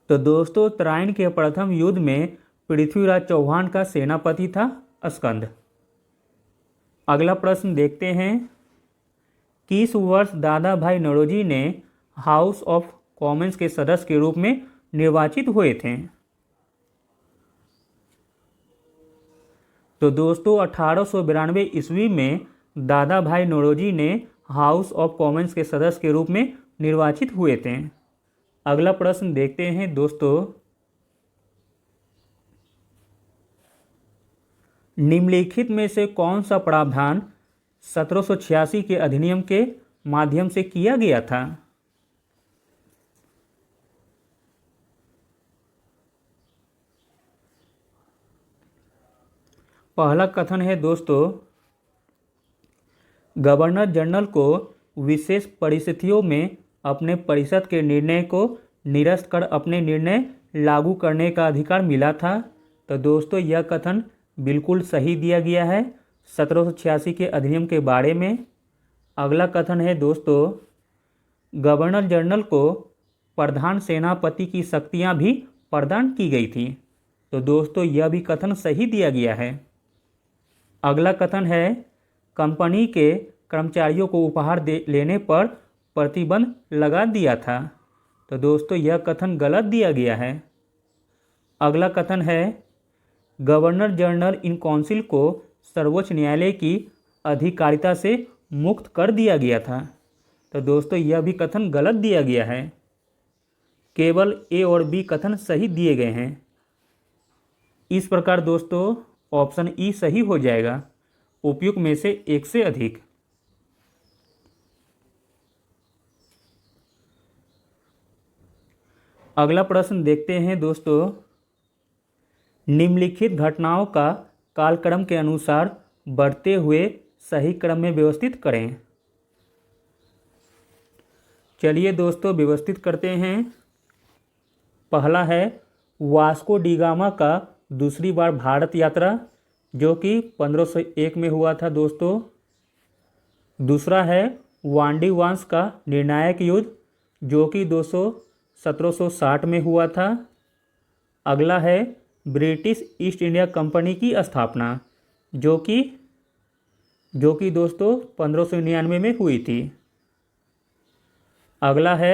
तो दोस्तों तराइन के प्रथम युद्ध में पृथ्वीराज चौहान का सेनापति था स्कंद। अगला प्रश्न देखते हैं। किस वर्ष दादा भाई नौरोजी ने हाउस ऑफ कॉमन्स के सदस्य के रूप में निर्वाचित हुए थे? तो दोस्तों 1892 ईस्वी में दादा भाई नौरोजी ने हाउस ऑफ कॉमन्स के सदस्य के रूप में निर्वाचित हुए थे। अगला प्रश्न देखते हैं दोस्तों। निम्नलिखित में से कौन सा प्रावधान 1786 के अधिनियम के माध्यम से किया गया था? पहला कथन है दोस्तों, गवर्नर जनरल को विशेष परिस्थितियों में अपने परिषद के निर्णय को निरस्त कर अपने निर्णय लागू करने का अधिकार मिला था। तो दोस्तों यह कथन बिल्कुल सही दिया गया है 1786 के अधिनियम के बारे में। अगला कथन है दोस्तों, गवर्नर जनरल को प्रधान सेनापति की शक्तियां भी प्रदान की गई थी। तो दोस्तों यह भी कथन सही दिया गया है। अगला कथन है, कंपनी के कर्मचारियों को उपहार लेने पर प्रतिबंध लगा दिया था। तो दोस्तों यह कथन गलत दिया गया है। अगला कथन है, गवर्नर जनरल इन काउंसिल को सर्वोच्च न्यायालय की अधिकारिता से मुक्त कर दिया गया था। तो दोस्तों यह भी कथन गलत दिया गया है। केवल ए और बी कथन सही दिए गए हैं। इस प्रकार दोस्तों ऑप्शन ई सही हो जाएगा, उपयुक्त में से एक से अधिक। अगला प्रश्न देखते हैं दोस्तों, निम्नलिखित घटनाओं का कालक्रम के अनुसार बढ़ते हुए सही क्रम में व्यवस्थित करें। चलिए दोस्तों व्यवस्थित करते हैं। पहला है वास्को डी गामा का दूसरी बार भारत यात्रा, जो कि 1501 में हुआ था दोस्तों। दूसरा है वांडी वंश का निर्णायक युद्ध, जो कि 1760 में हुआ था। अगला है ब्रिटिश ईस्ट इंडिया कंपनी की स्थापना, जो कि दोस्तों 1599 में हुई थी। अगला है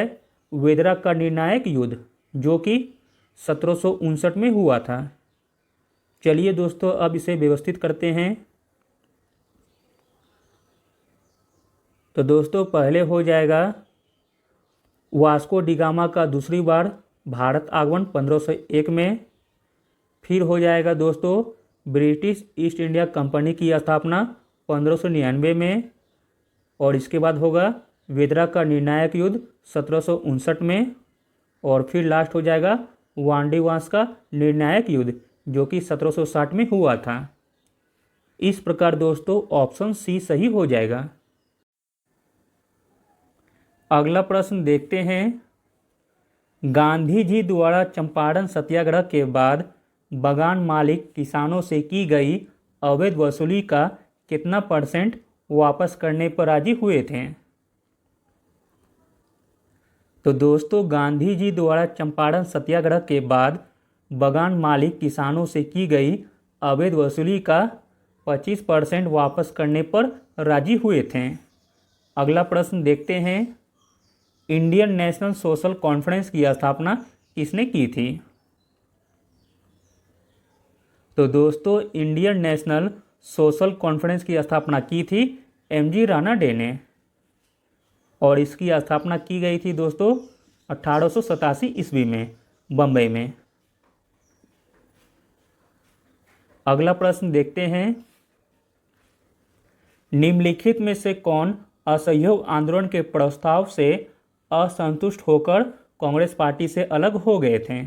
वेदरा का निर्णायक युद्ध, जो कि 1759 में हुआ था। चलिए दोस्तों अब इसे व्यवस्थित करते हैं। तो दोस्तों पहले हो जाएगा वास्को डी गामा का दूसरी बार भारत आगमन 1501 में। फिर हो जाएगा दोस्तों ब्रिटिश ईस्ट इंडिया कंपनी की स्थापना 1599 में। और इसके बाद होगा वेदरा का निर्णायक युद्ध 1759 में। और फिर लास्ट हो जाएगा वांडी वंश का निर्णायक युद्ध, जो कि 1760 में हुआ था। इस प्रकार दोस्तों ऑप्शन सी सही हो जाएगा। अगला प्रश्न देखते हैं, गांधी जी द्वारा चंपारण सत्याग्रह के बाद बागान मालिक किसानों से की गई अवैध वसूली का कितना % वापस करने पर राजी हुए थे। तो दोस्तों गांधी जी द्वारा चंपारण सत्याग्रह के बाद बागान मालिक किसानों से की गई अवैध वसूली का 25% वापस करने पर राजी हुए थे। अगला प्रश्न देखते हैं, इंडियन नेशनल सोशल कॉन्फ्रेंस की स्थापना किसने की थी। तो दोस्तों इंडियन नेशनल सोशल कॉन्फ्रेंस की स्थापना की थी MG राणा डे ने। और इसकी स्थापना की गई थी दोस्तों 1887 ईस्वी में बम्बई में। अगला प्रश्न देखते हैं, निम्नलिखित में से कौन असहयोग आंदोलन के प्रस्ताव से असंतुष्ट होकर कांग्रेस पार्टी से अलग हो गए थे।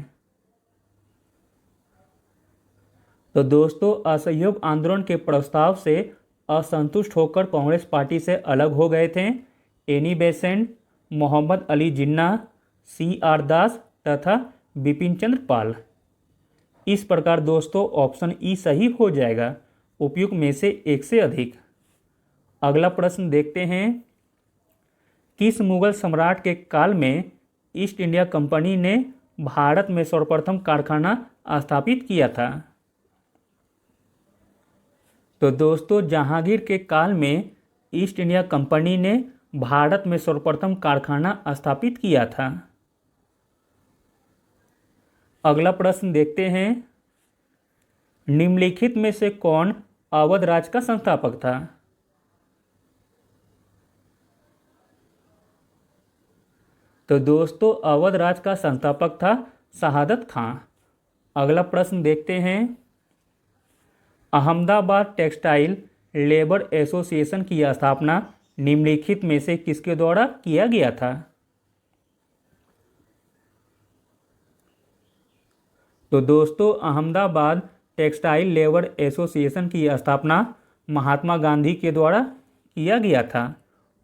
तो दोस्तों असहयोग आंदोलन के प्रस्ताव से असंतुष्ट होकर कांग्रेस पार्टी से अलग हो गए थे Annie Besant, Mohammad Ali Jinnah, CR दास तथा बिपिन चंद्र पाल। इस प्रकार दोस्तों ऑप्शन ई सही हो जाएगा, उपयुक्त में से एक से अधिक। अगला प्रश्न देखते हैं, किस मुगल सम्राट के काल में ईस्ट इंडिया कंपनी ने भारत में सर्वप्रथम कारखाना स्थापित किया था। तो दोस्तों जहांगीर के काल में ईस्ट इंडिया कंपनी ने भारत में सर्वप्रथम कारखाना स्थापित किया था। अगला प्रश्न देखते हैं, निम्नलिखित में से कौन अवध राज का संस्थापक था। तो दोस्तों अवध राज का संस्थापक था शहादत खां। अगला प्रश्न देखते हैं, अहमदाबाद टेक्सटाइल लेबर एसोसिएशन की स्थापना निम्नलिखित में से किसके द्वारा किया गया था। तो दोस्तों अहमदाबाद टेक्सटाइल लेबर एसोसिएशन की स्थापना महात्मा गांधी के द्वारा किया गया था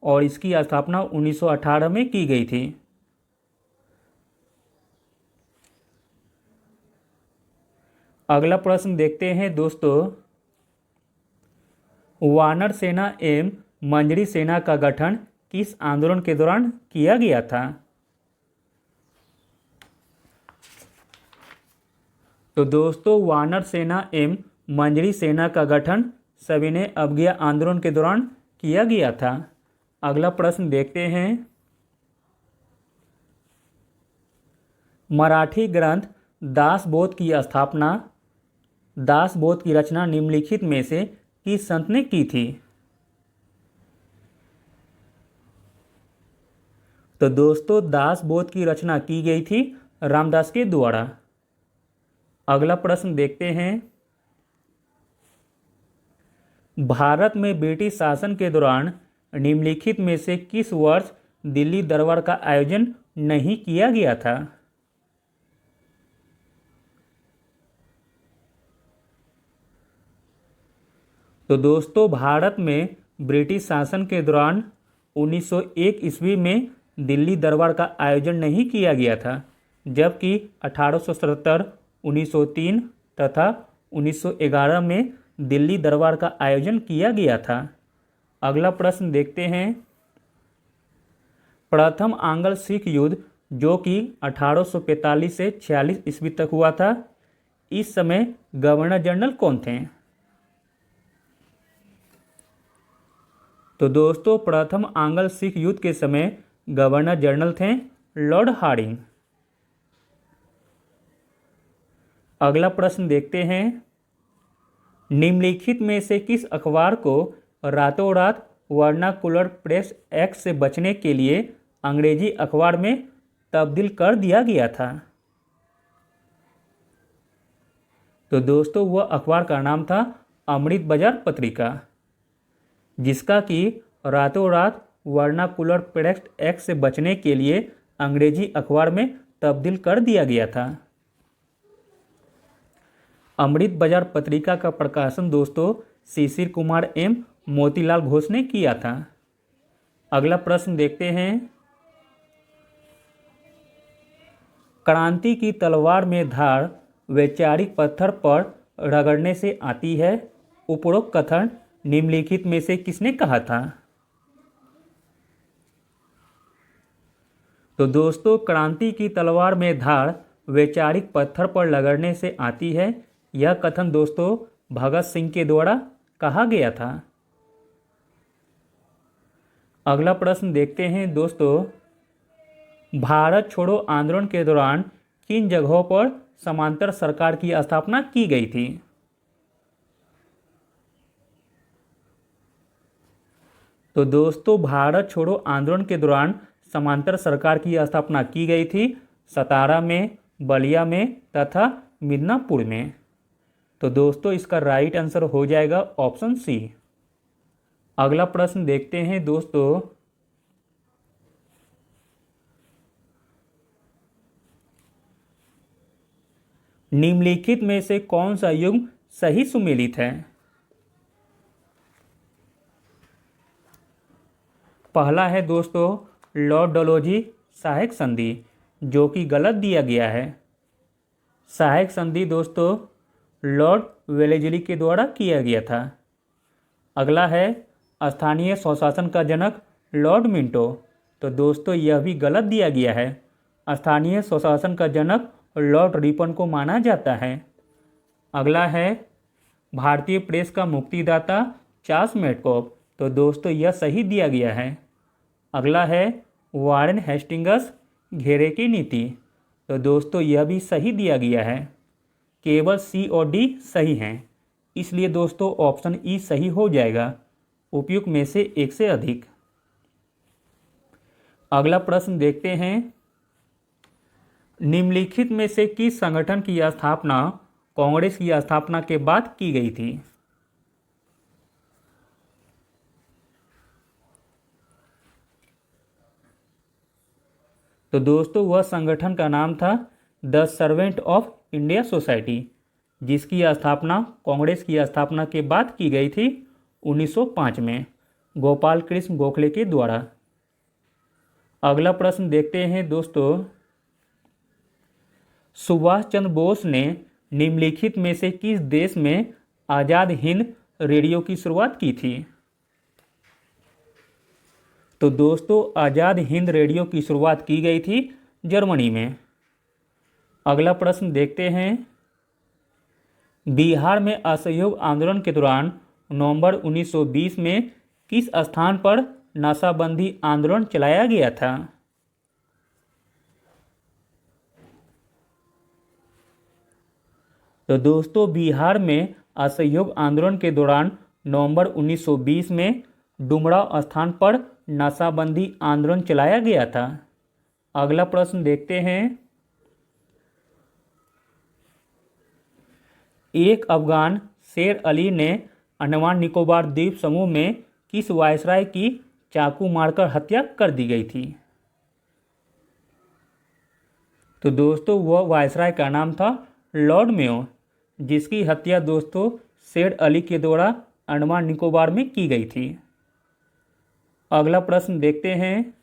और इसकी स्थापना 1918 में की गई थी। अगला प्रश्न देखते हैं दोस्तों, वानर सेना एवं मंजरी सेना का गठन किस आंदोलन के दौरान किया गया था। तो दोस्तों वानर सेना एवं मंजरी सेना का गठन सविनय अवज्ञा आंदोलन के दौरान किया गया था। अगला प्रश्न देखते हैं, मराठी ग्रंथ दासबोध की स्थापना, दासबोध की रचना निम्नलिखित में से किस संत ने की थी। तो दोस्तों दासबोध की रचना की गई थी रामदास के द्वारा। अगला प्रश्न देखते हैं, भारत में ब्रिटिश शासन के दौरान निम्नलिखित में से किस वर्ष दिल्ली दरबार का आयोजन नहीं किया गया था। तो दोस्तों भारत में ब्रिटिश शासन के दौरान 1901 ईस्वी में दिल्ली दरबार का आयोजन नहीं किया गया था, जबकि 1877, 1903 तथा 1911 में दिल्ली दरबार का आयोजन किया गया था। अगला प्रश्न देखते हैं। प्रथम आंग्ल सिख युद्ध जो कि 1845 से 46 ईस्वी तक हुआ था, इस समय गवर्नर जनरल कौन थे? तो दोस्तों प्रथम आंग्ल सिख युद्ध के समय गवर्नर जनरल थे लॉर्ड हार्डिंग। अगला प्रश्न देखते हैं। निम्नलिखित में से किस अखबार को रातों रात वर्नाकुलर प्रेस एक्ट से बचने के लिए अंग्रेजी अखबार में तब्दील कर दिया गया था? तो दोस्तों वह अखबार का नाम था अमृत बाजार पत्रिका, जिसका कि रातों रात वर्नाकुलर प्रेस एक्ट से बचने के लिए अंग्रेजी अखबार में तब्दील कर दिया गया था। अमृत बाजार पत्रिका का प्रकाशन दोस्तों शिशिर कुमार एम मोतीलाल घोष ने किया था। अगला प्रश्न देखते हैं। क्रांति की तलवार में धार वैचारिक पत्थर पर रगड़ने से आती है, उपरोक्त कथन निम्नलिखित में से किसने कहा था? तो दोस्तों क्रांति की तलवार में धार वैचारिक पत्थर पर रगड़ने से आती है, यह कथन दोस्तों भगत सिंह के द्वारा कहा गया था। अगला प्रश्न देखते हैं दोस्तों। भारत छोड़ो आंदोलन के दौरान किन जगहों पर समांतर सरकार की स्थापना की गई थी? तो दोस्तों भारत छोड़ो आंदोलन के दौरान समांतर सरकार की स्थापना की गई थी सतारा में, बलिया में तथा मिदनापुर में। तो दोस्तों इसका राइट आंसर हो जाएगा ऑप्शन सी। अगला प्रश्न देखते हैं दोस्तों। निम्नलिखित में से कौन सा युग्म सही सुमेलित है? पहला है दोस्तों लॉर्ड डलहौजी सहायक संधि, जो कि गलत दिया गया है। सहायक संधि दोस्तों लॉर्ड वेलेस्ली के द्वारा किया गया था। अगला है स्थानीय स्वशासन का जनक लॉर्ड मिंटो, तो दोस्तों यह भी गलत दिया गया है। स्थानीय स्वशासन का जनक लॉर्ड रिपन को माना जाता है। अगला है भारतीय प्रेस का मुक्तिदाता चार्ल्स मैडकॉफ, तो दोस्तों यह सही दिया गया है। अगला है वारेन हेस्टिंग्स घेरे की नीति, तो दोस्तों यह भी सही दिया गया है। केवल सी और डी सही हैं, इसलिए दोस्तों ऑप्शन ई सही हो जाएगा, उपयुक्त में से एक से अधिक। अगला प्रश्न देखते हैं। निम्नलिखित में से किस संगठन की स्थापना कांग्रेस की स्थापना के बाद की गई थी? तो दोस्तों वह संगठन का नाम था the servant of India society, जिसकी स्थापना कांग्रेस की स्थापना के बाद की गई थी 1905 में गोपाल कृष्ण गोखले के द्वारा। अगला प्रश्न देखते हैं दोस्तों। सुभाष चंद्र बोस ने निम्नलिखित में से किस देश में आज़ाद हिंद रेडियो की शुरुआत की थी? तो दोस्तों आज़ाद हिंद रेडियो की शुरुआत की गई थी जर्मनी में। अगला प्रश्न देखते हैं। बिहार में असहयोग आंदोलन के दौरान नवंबर 1920 में किस स्थान पर नाकाबंदी आंदोलन चलाया गया था? तो दोस्तों बिहार में असहयोग आंदोलन के दौरान नवंबर 1920 में डुमराव स्थान पर नाकाबंदी आंदोलन चलाया गया था। अगला प्रश्न देखते हैं। एक अफगान शेर अली ने अंडमान निकोबार द्वीप समूह में किस वायसराय की चाकू मारकर हत्या कर दी गई थी? तो दोस्तों वह वायसराय का नाम था लॉर्ड मेयो, जिसकी हत्या दोस्तों शेर अली के द्वारा अंडमान निकोबार में की गई थी। अगला प्रश्न देखते हैं,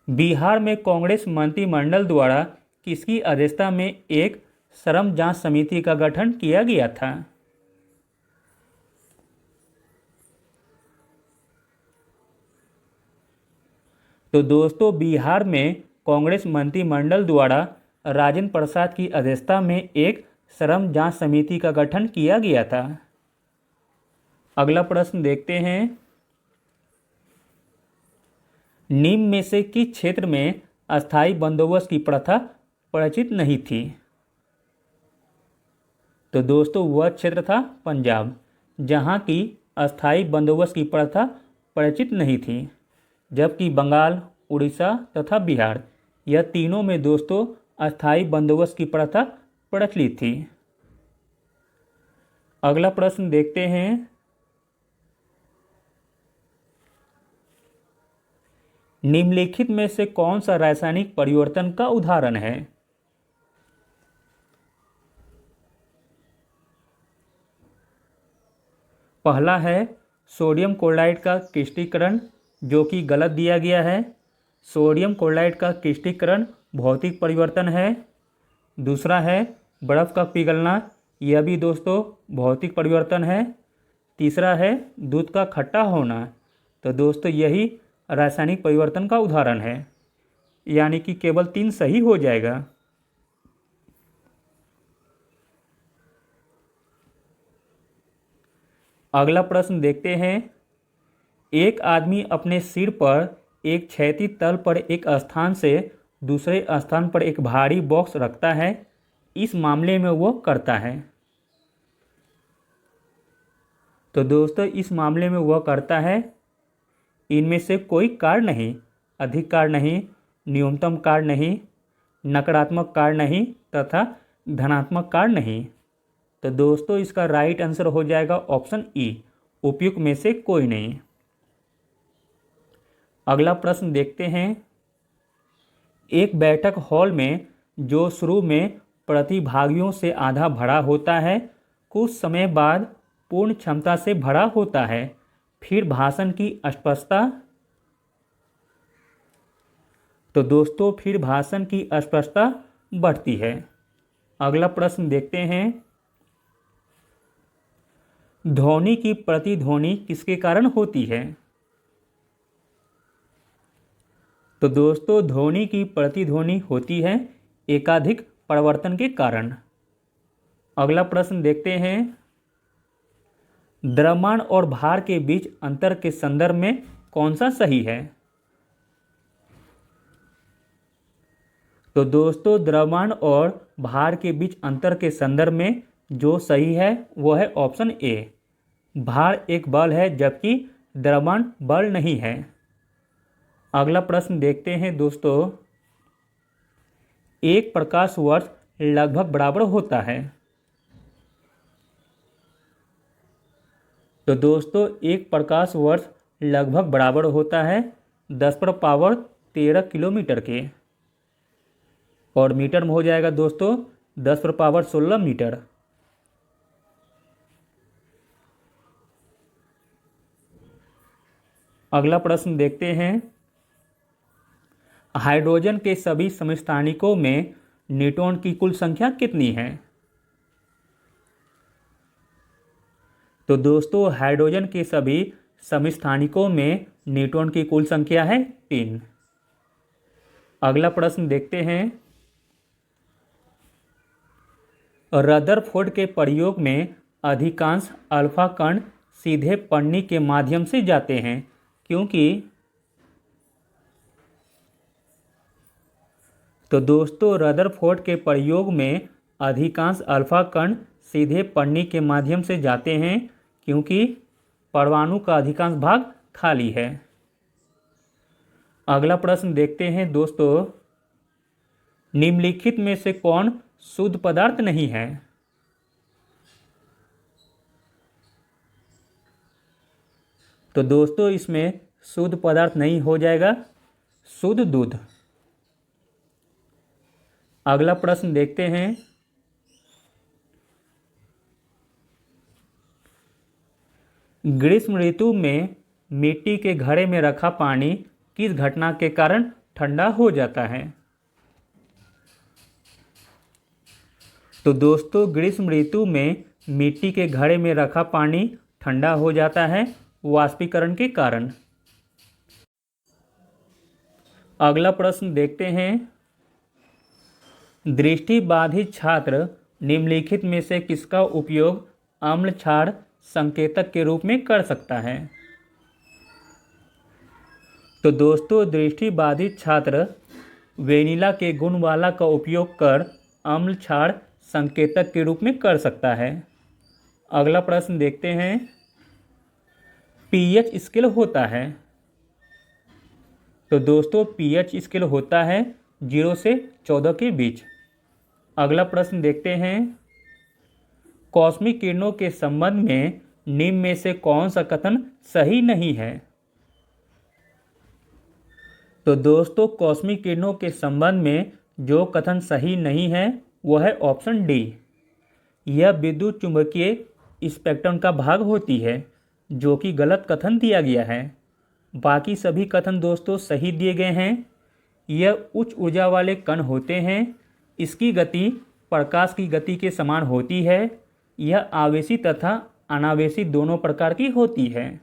बिहार में कांग्रेस मंत्रिमंडल द्वारा किसकी अध्यक्षता में एक श्रम जांच समिति का गठन किया गया था? तो दोस्तों, बिहार में कांग्रेस मंत्रिमंडल द्वारा राजेंद्र प्रसाद की अध्यक्षता में एक श्रम जांच समिति का गठन किया गया था। अगला प्रश्न देखते हैं, निम्न में से किस क्षेत्र में अस्थायी बंदोबस्त की प्रथा प्रचलित नहीं थी? तो दोस्तों, वह क्षेत्र था पंजाब, जहां की अस्थायी बंदोबस्त की प्रथा प्रचलित नहीं थी, जबकि बंगाल, उड़ीसा तथा बिहार, यह तीनों में दोस्तों अस्थायी बंदोबस्त की प्रथा प्रचलित थी। अगला प्रश्न देखते हैं, निम्नलिखित में से कौन सा रासायनिक परिवर्तन का उदाहरण है? पहला है सोडियम क्लोराइड का क्रिस्टलीकरण, जो कि गलत दिया गया है। सोडियम क्लोराइड का क्रिस्टलीकरण भौतिक परिवर्तन है। दूसरा है बर्फ़ का पिघलना, यह भी दोस्तों भौतिक परिवर्तन है। तीसरा है दूध का खट्टा होना। तो दोस्तों, यही रासायनिक परिवर्तन का उदाहरण है, यानी कि केवल 3 सही हो जाएगा। अगला प्रश्न देखते हैं, एक आदमी अपने सिर पर एक क्षैतिज तल पर एक स्थान से दूसरे स्थान पर एक भारी बॉक्स रखता है, इस मामले में वो करता है। तो दोस्तों, इस मामले में वह करता है, इनमें से कोई कार्य नहीं, अधिक कार्य नहीं, न्यूनतम कार्य नहीं, नकारात्मक कार्य नहीं तथा धनात्मक कार्य नहीं। तो दोस्तों, इसका राइट आंसर हो जाएगा ऑप्शन ई, उपयुक्त में से कोई नहीं। अगला प्रश्न देखते हैं, एक बैठक हॉल में जो शुरू में प्रतिभागियों से आधा भरा होता है, कुछ समय बाद पूर्ण क्षमता से भरा होता है, फिर भाषण की स्पष्टता। तो दोस्तों, फिर भाषण की स्पष्टता बढ़ती है। अगला प्रश्न देखते हैं, ध्वनि की प्रतिध्वनि किसके कारण होती है? तो दोस्तों, ध्वनि की प्रतिध्वनि होती है एकाधिक परिवर्तन के कारण। अगला प्रश्न देखते हैं, द्रव्यमान और भार के बीच अंतर के संदर्भ में कौन सा सही है? तो दोस्तों, द्रव्यमान और भार के बीच अंतर के संदर्भ में जो सही है वो है ऑप्शन ए, भार एक बल है जबकि द्रव्यमान बल नहीं है। अगला प्रश्न देखते हैं दोस्तों, एक प्रकाश वर्ष लगभग बराबर होता है। तो दोस्तों, एक प्रकाश वर्ष लगभग बराबर होता है 10⁻13 किलोमीटर के, और मीटर में हो जाएगा दोस्तों 10⁻16 मीटर। अगला प्रश्न देखते हैं, हाइड्रोजन के सभी समस्थानिकों में न्यूट्रॉन की कुल संख्या कितनी है? तो दोस्तों, हाइड्रोजन के सभी समस्थानिकों में न्यूट्रॉन की कुल संख्या है 3। अगला प्रश्न देखते हैं, रदरफोर्ड के प्रयोग में अधिकांश अल्फा कण सीधे पन्नी के माध्यम से जाते हैं, क्योंकि तो दोस्तों, रदरफोर्ड के प्रयोग में अधिकांश अल्फा कण सीधे पन्नी के माध्यम से जाते हैं, क्योंकि परमाणु का अधिकांश भाग खाली है। अगला प्रश्न देखते हैं दोस्तों, निम्नलिखित में से कौन शुद्ध पदार्थ नहीं है? तो दोस्तों, इसमें शुद्ध पदार्थ नहीं हो जाएगा शुद्ध दूध। अगला प्रश्न देखते हैं, ग्रीष्म ऋतु में मिट्टी के घड़े में रखा पानी किस घटना के कारण ठंडा हो जाता है? तो दोस्तों ग्रीष्म ऋतु में मिट्टी के घड़े में रखा पानी ठंडा हो जाता है वाष्पीकरण के कारण। अगला प्रश्न देखते हैं। दृष्टिबाधित छात्र निम्नलिखित में से किसका उपयोग अम्ल क्षार संकेतक के रूप में कर सकता है? तो दोस्तों दृष्टिबाधित छात्र वेनिला के गुण वाला का उपयोग कर अम्ल क्षार संकेतक के रूप में कर सकता है। अगला प्रश्न देखते हैं। पीएच स्केल होता है? तो दोस्तों पीएच स्केल होता है 0 से 14 के बीच। अगला प्रश्न देखते हैं। कॉस्मिक किरणों के संबंध में निम्न में से कौन सा कथन सही नहीं है? तो दोस्तों कॉस्मिक किरणों के संबंध में जो कथन सही नहीं है वह है ऑप्शन डी। यह विद्युत चुंबकीय स्पेक्ट्रम का भाग होती है, जो कि गलत कथन दिया गया है। बाकी सभी कथन दोस्तों सही दिए गए हैं। यह उच्च ऊर्जा वाले कण होते हैं। इसकी गति प्रकाश की गति के समान होती है। यह आवेशी तथा अनावेशी दोनों प्रकार की होती है।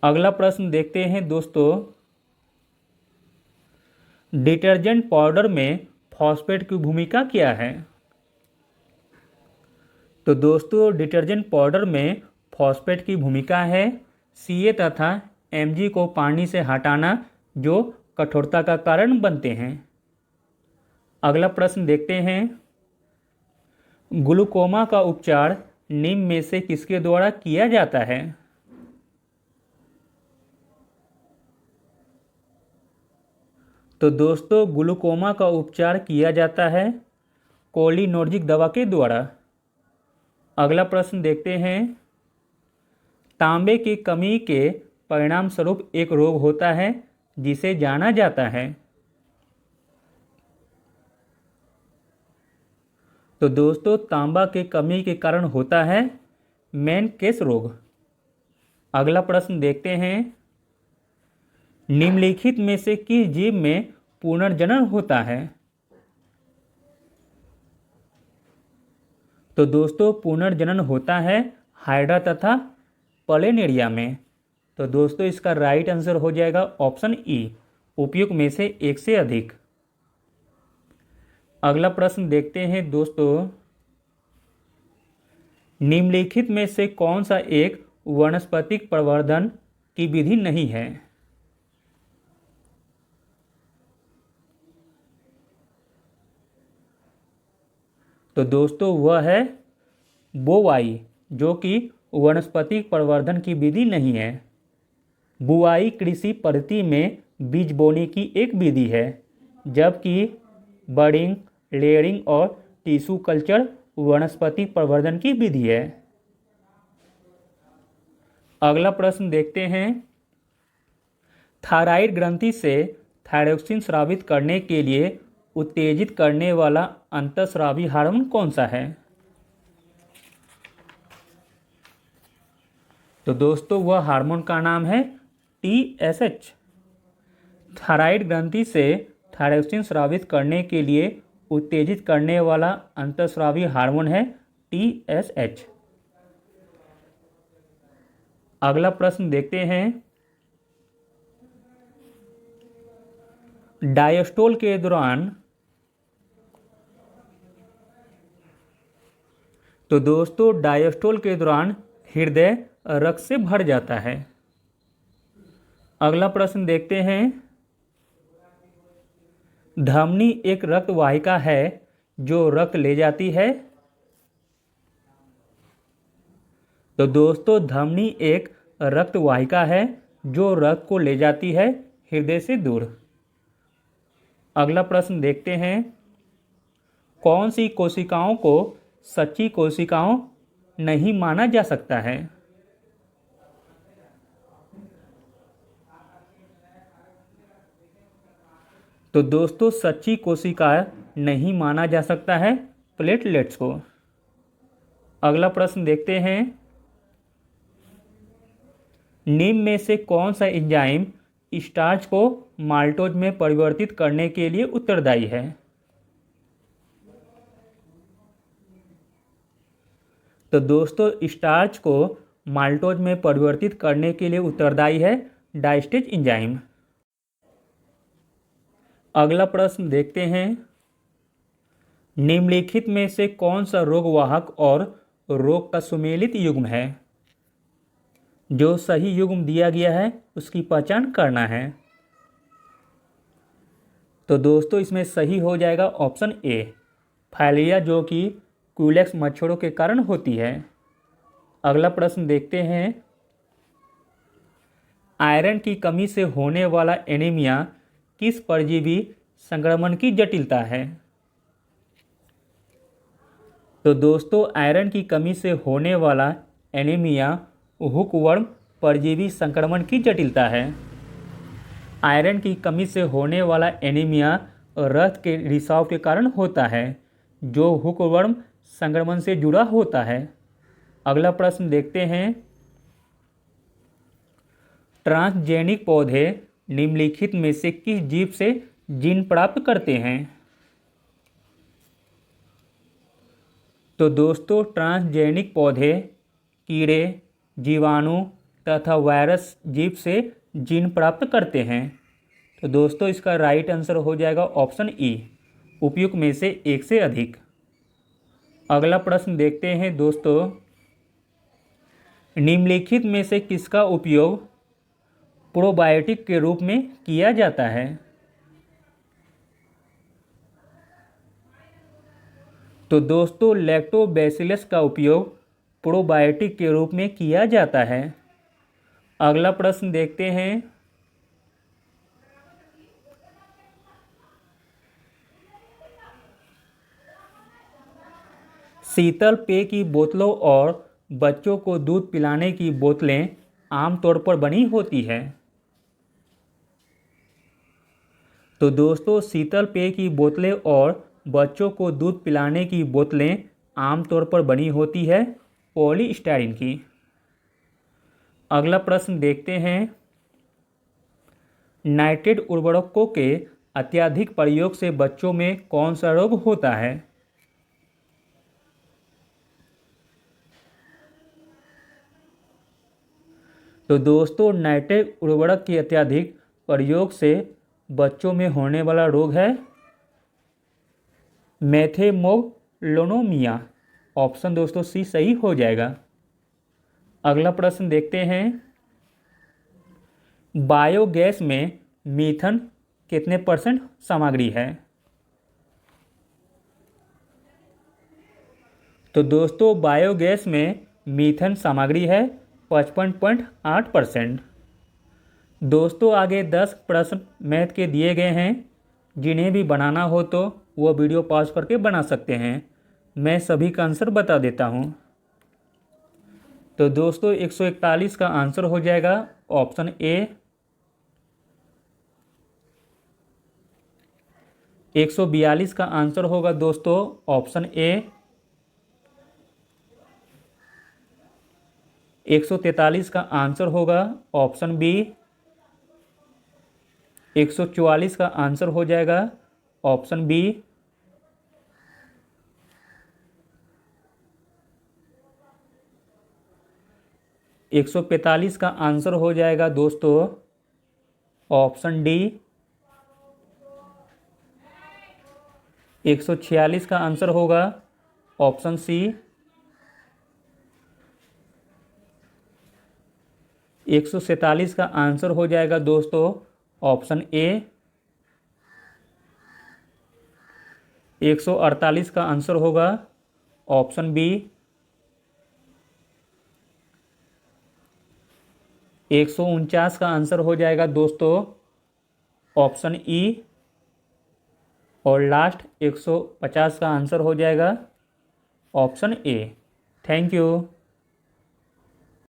अगला प्रश्न देखते हैं दोस्तों। डिटर्जेंट पाउडर में फॉस्फेट की भूमिका क्या है? तो दोस्तों डिटर्जेंट पाउडर में फॉस्फेट की भूमिका है Ca तथा Mg को पानी से हटाना, जो कठोरता का कारण बनते हैं। अगला प्रश्न देखते हैं। ग्लूकोमा का उपचार निम्न में से किसके द्वारा किया जाता है? तो दोस्तों ग्लूकोमा का उपचार किया जाता है कोलिनर्जिक दवा के द्वारा। अगला प्रश्न देखते हैं। तांबे की कमी के परिणाम स्वरूप एक रोग होता है जिसे जाना जाता है। तो दोस्तों तांबा के कमी के कारण होता है मेनकेस रोग। अगला प्रश्न देखते हैं। निम्नलिखित में से किस जीव में पुनर्जनन होता है? तो दोस्तों पुनर्जनन होता है हाइड्रा तथा प्लेनेरिया में। तो दोस्तों इसका राइट आंसर हो जाएगा ऑप्शन ई, उपयुक्त में से एक से अधिक। अगला प्रश्न देखते हैं दोस्तों। निम्नलिखित में से कौन सा एक वानस्पतिक प्रवर्धन की विधि नहीं है? तो दोस्तों वह है बोवाई, जो कि वानस्पतिक प्रवर्धन की विधि नहीं है। बुआई कृषि पद्धति में बीज बोने की एक विधि है, जबकि बडिंग, लेयरिंग और टिश्यू कल्चर वानस्पतिक प्रवर्धन की विधि है। अगला प्रश्न देखते हैं। थायराइड ग्रंथि से थायरोक्सिन स्रावित करने के लिए उत्तेजित करने वाला अंतःस्रावी हार्मोन कौन सा है? तो दोस्तों वह हार्मोन का नाम है TSH। थायराइड ग्रंथि से थायरोक्सिन स्रावित करने के लिए उत्तेजित करने वाला अंतःस्रावी हार्मोन है TSH। अगला प्रश्न देखते हैं। डायस्टोल के दौरान तो दोस्तों डायस्टोल के दौरान हृदय रक्त से भर जाता है। अगला प्रश्न देखते हैं। धमनी एक रक्त वाहिका है जो रक्त ले जाती है। तो दोस्तों धमनी एक रक्त वाहिका है जो रक्त को ले जाती है हृदय से दूर। अगला प्रश्न देखते हैं। कौन सी कोशिकाओं को सच्ची कोशिकाओं नहीं माना जा सकता है? तो दोस्तों सच्ची कोशिका नहीं माना जा सकता है प्लेटलेट्स को। अगला प्रश्न देखते हैं, निम्न में से कौन सा एंजाइम स्टार्च को माल्टोज में परिवर्तित करने के लिए उत्तरदायी है? तो दोस्तों स्टार्च को माल्टोज में परिवर्तित करने के लिए उत्तरदायी है डायस्टेज एंजाइम। अगला प्रश्न देखते हैं, निम्नलिखित में से कौन सा रोगवाहक और रोग का सुमेलित युग्म है? जो सही युग्म दिया गया है उसकी पहचान करना है। तो दोस्तों इसमें सही हो जाएगा ऑप्शन ए, फाइलेरिया, जो कि क्यूलेक्स मच्छरों के कारण होती है। अगला प्रश्न देखते हैं, आयरन की कमी से होने वाला एनीमिया किस परजीवी संक्रमण की जटिलता है? तो दोस्तों आयरन की कमी से होने वाला एनीमिया हुकवर्म परजीवी संक्रमण की जटिलता है। आयरन की कमी से होने वाला एनीमिया रक्त के रिसाव के कारण होता है, जो हुकवर्म संक्रमण से जुड़ा होता है। अगला प्रश्न देखते हैं, ट्रांसजेनिक पौधे निम्नलिखित में से किस जीव से जीन प्राप्त करते हैं? तो दोस्तों ट्रांसजेनिक पौधे कीड़े, जीवाणु तथा वायरस जीव से जीन प्राप्त करते हैं। तो दोस्तों इसका राइट आंसर हो जाएगा ऑप्शन ई, उपयुक्त में से एक से अधिक। अगला प्रश्न देखते हैं दोस्तों, निम्नलिखित में से किसका उपयोग प्रोबायोटिक के रूप में किया जाता है? तो दोस्तों लैक्टोबैसिलस का उपयोग प्रोबायोटिक के रूप में किया जाता है। अगला प्रश्न देखते हैं, शीतल पेय की बोतलों और बच्चों को दूध पिलाने की बोतलें आमतौर पर बनी होती है। तो दोस्तों शीतल पेय की बोतलें और बच्चों को दूध पिलाने की बोतलें आमतौर पर बनी होती है पॉलीस्टाइरीन की। अगला प्रश्न देखते हैं, नाइट्रेट उर्वरकों के अत्यधिक प्रयोग से बच्चों में कौन सा रोग होता है? तो दोस्तों नाइट्रेट उर्वरक के अत्यधिक प्रयोग से बच्चों में होने वाला रोग है मेथेमोग्लोनोमिया। ऑप्शन दोस्तों सी सही हो जाएगा। अगला प्रश्न देखते हैं, बायोगैस में मीथेन कितने % सामग्री है? तो दोस्तों बायोगैस में मीथेन सामग्री है 55.8%। दोस्तों आगे 10 प्रश्न मैथ के दिए गए हैं, जिन्हें भी बनाना हो तो वो वीडियो पॉज करके बना सकते हैं। मैं सभी का आंसर बता देता हूँ। तो दोस्तों 141 का आंसर हो जाएगा ऑप्शन ए। 142 का आंसर होगा दोस्तों ऑप्शन ए। 143 का आंसर होगा ऑप्शन बी। 144 का आंसर हो जाएगा ऑप्शन बी। 145 का आंसर हो जाएगा दोस्तों ऑप्शन डी। 146 का आंसर होगा ऑप्शन सी। 147 का आंसर हो जाएगा दोस्तों ऑप्शन ए। 148 का आंसर होगा ऑप्शन बी। 149 का आंसर हो जाएगा दोस्तों ऑप्शन ई। और लास्ट 150 का आंसर हो जाएगा ऑप्शन ए। Thank you.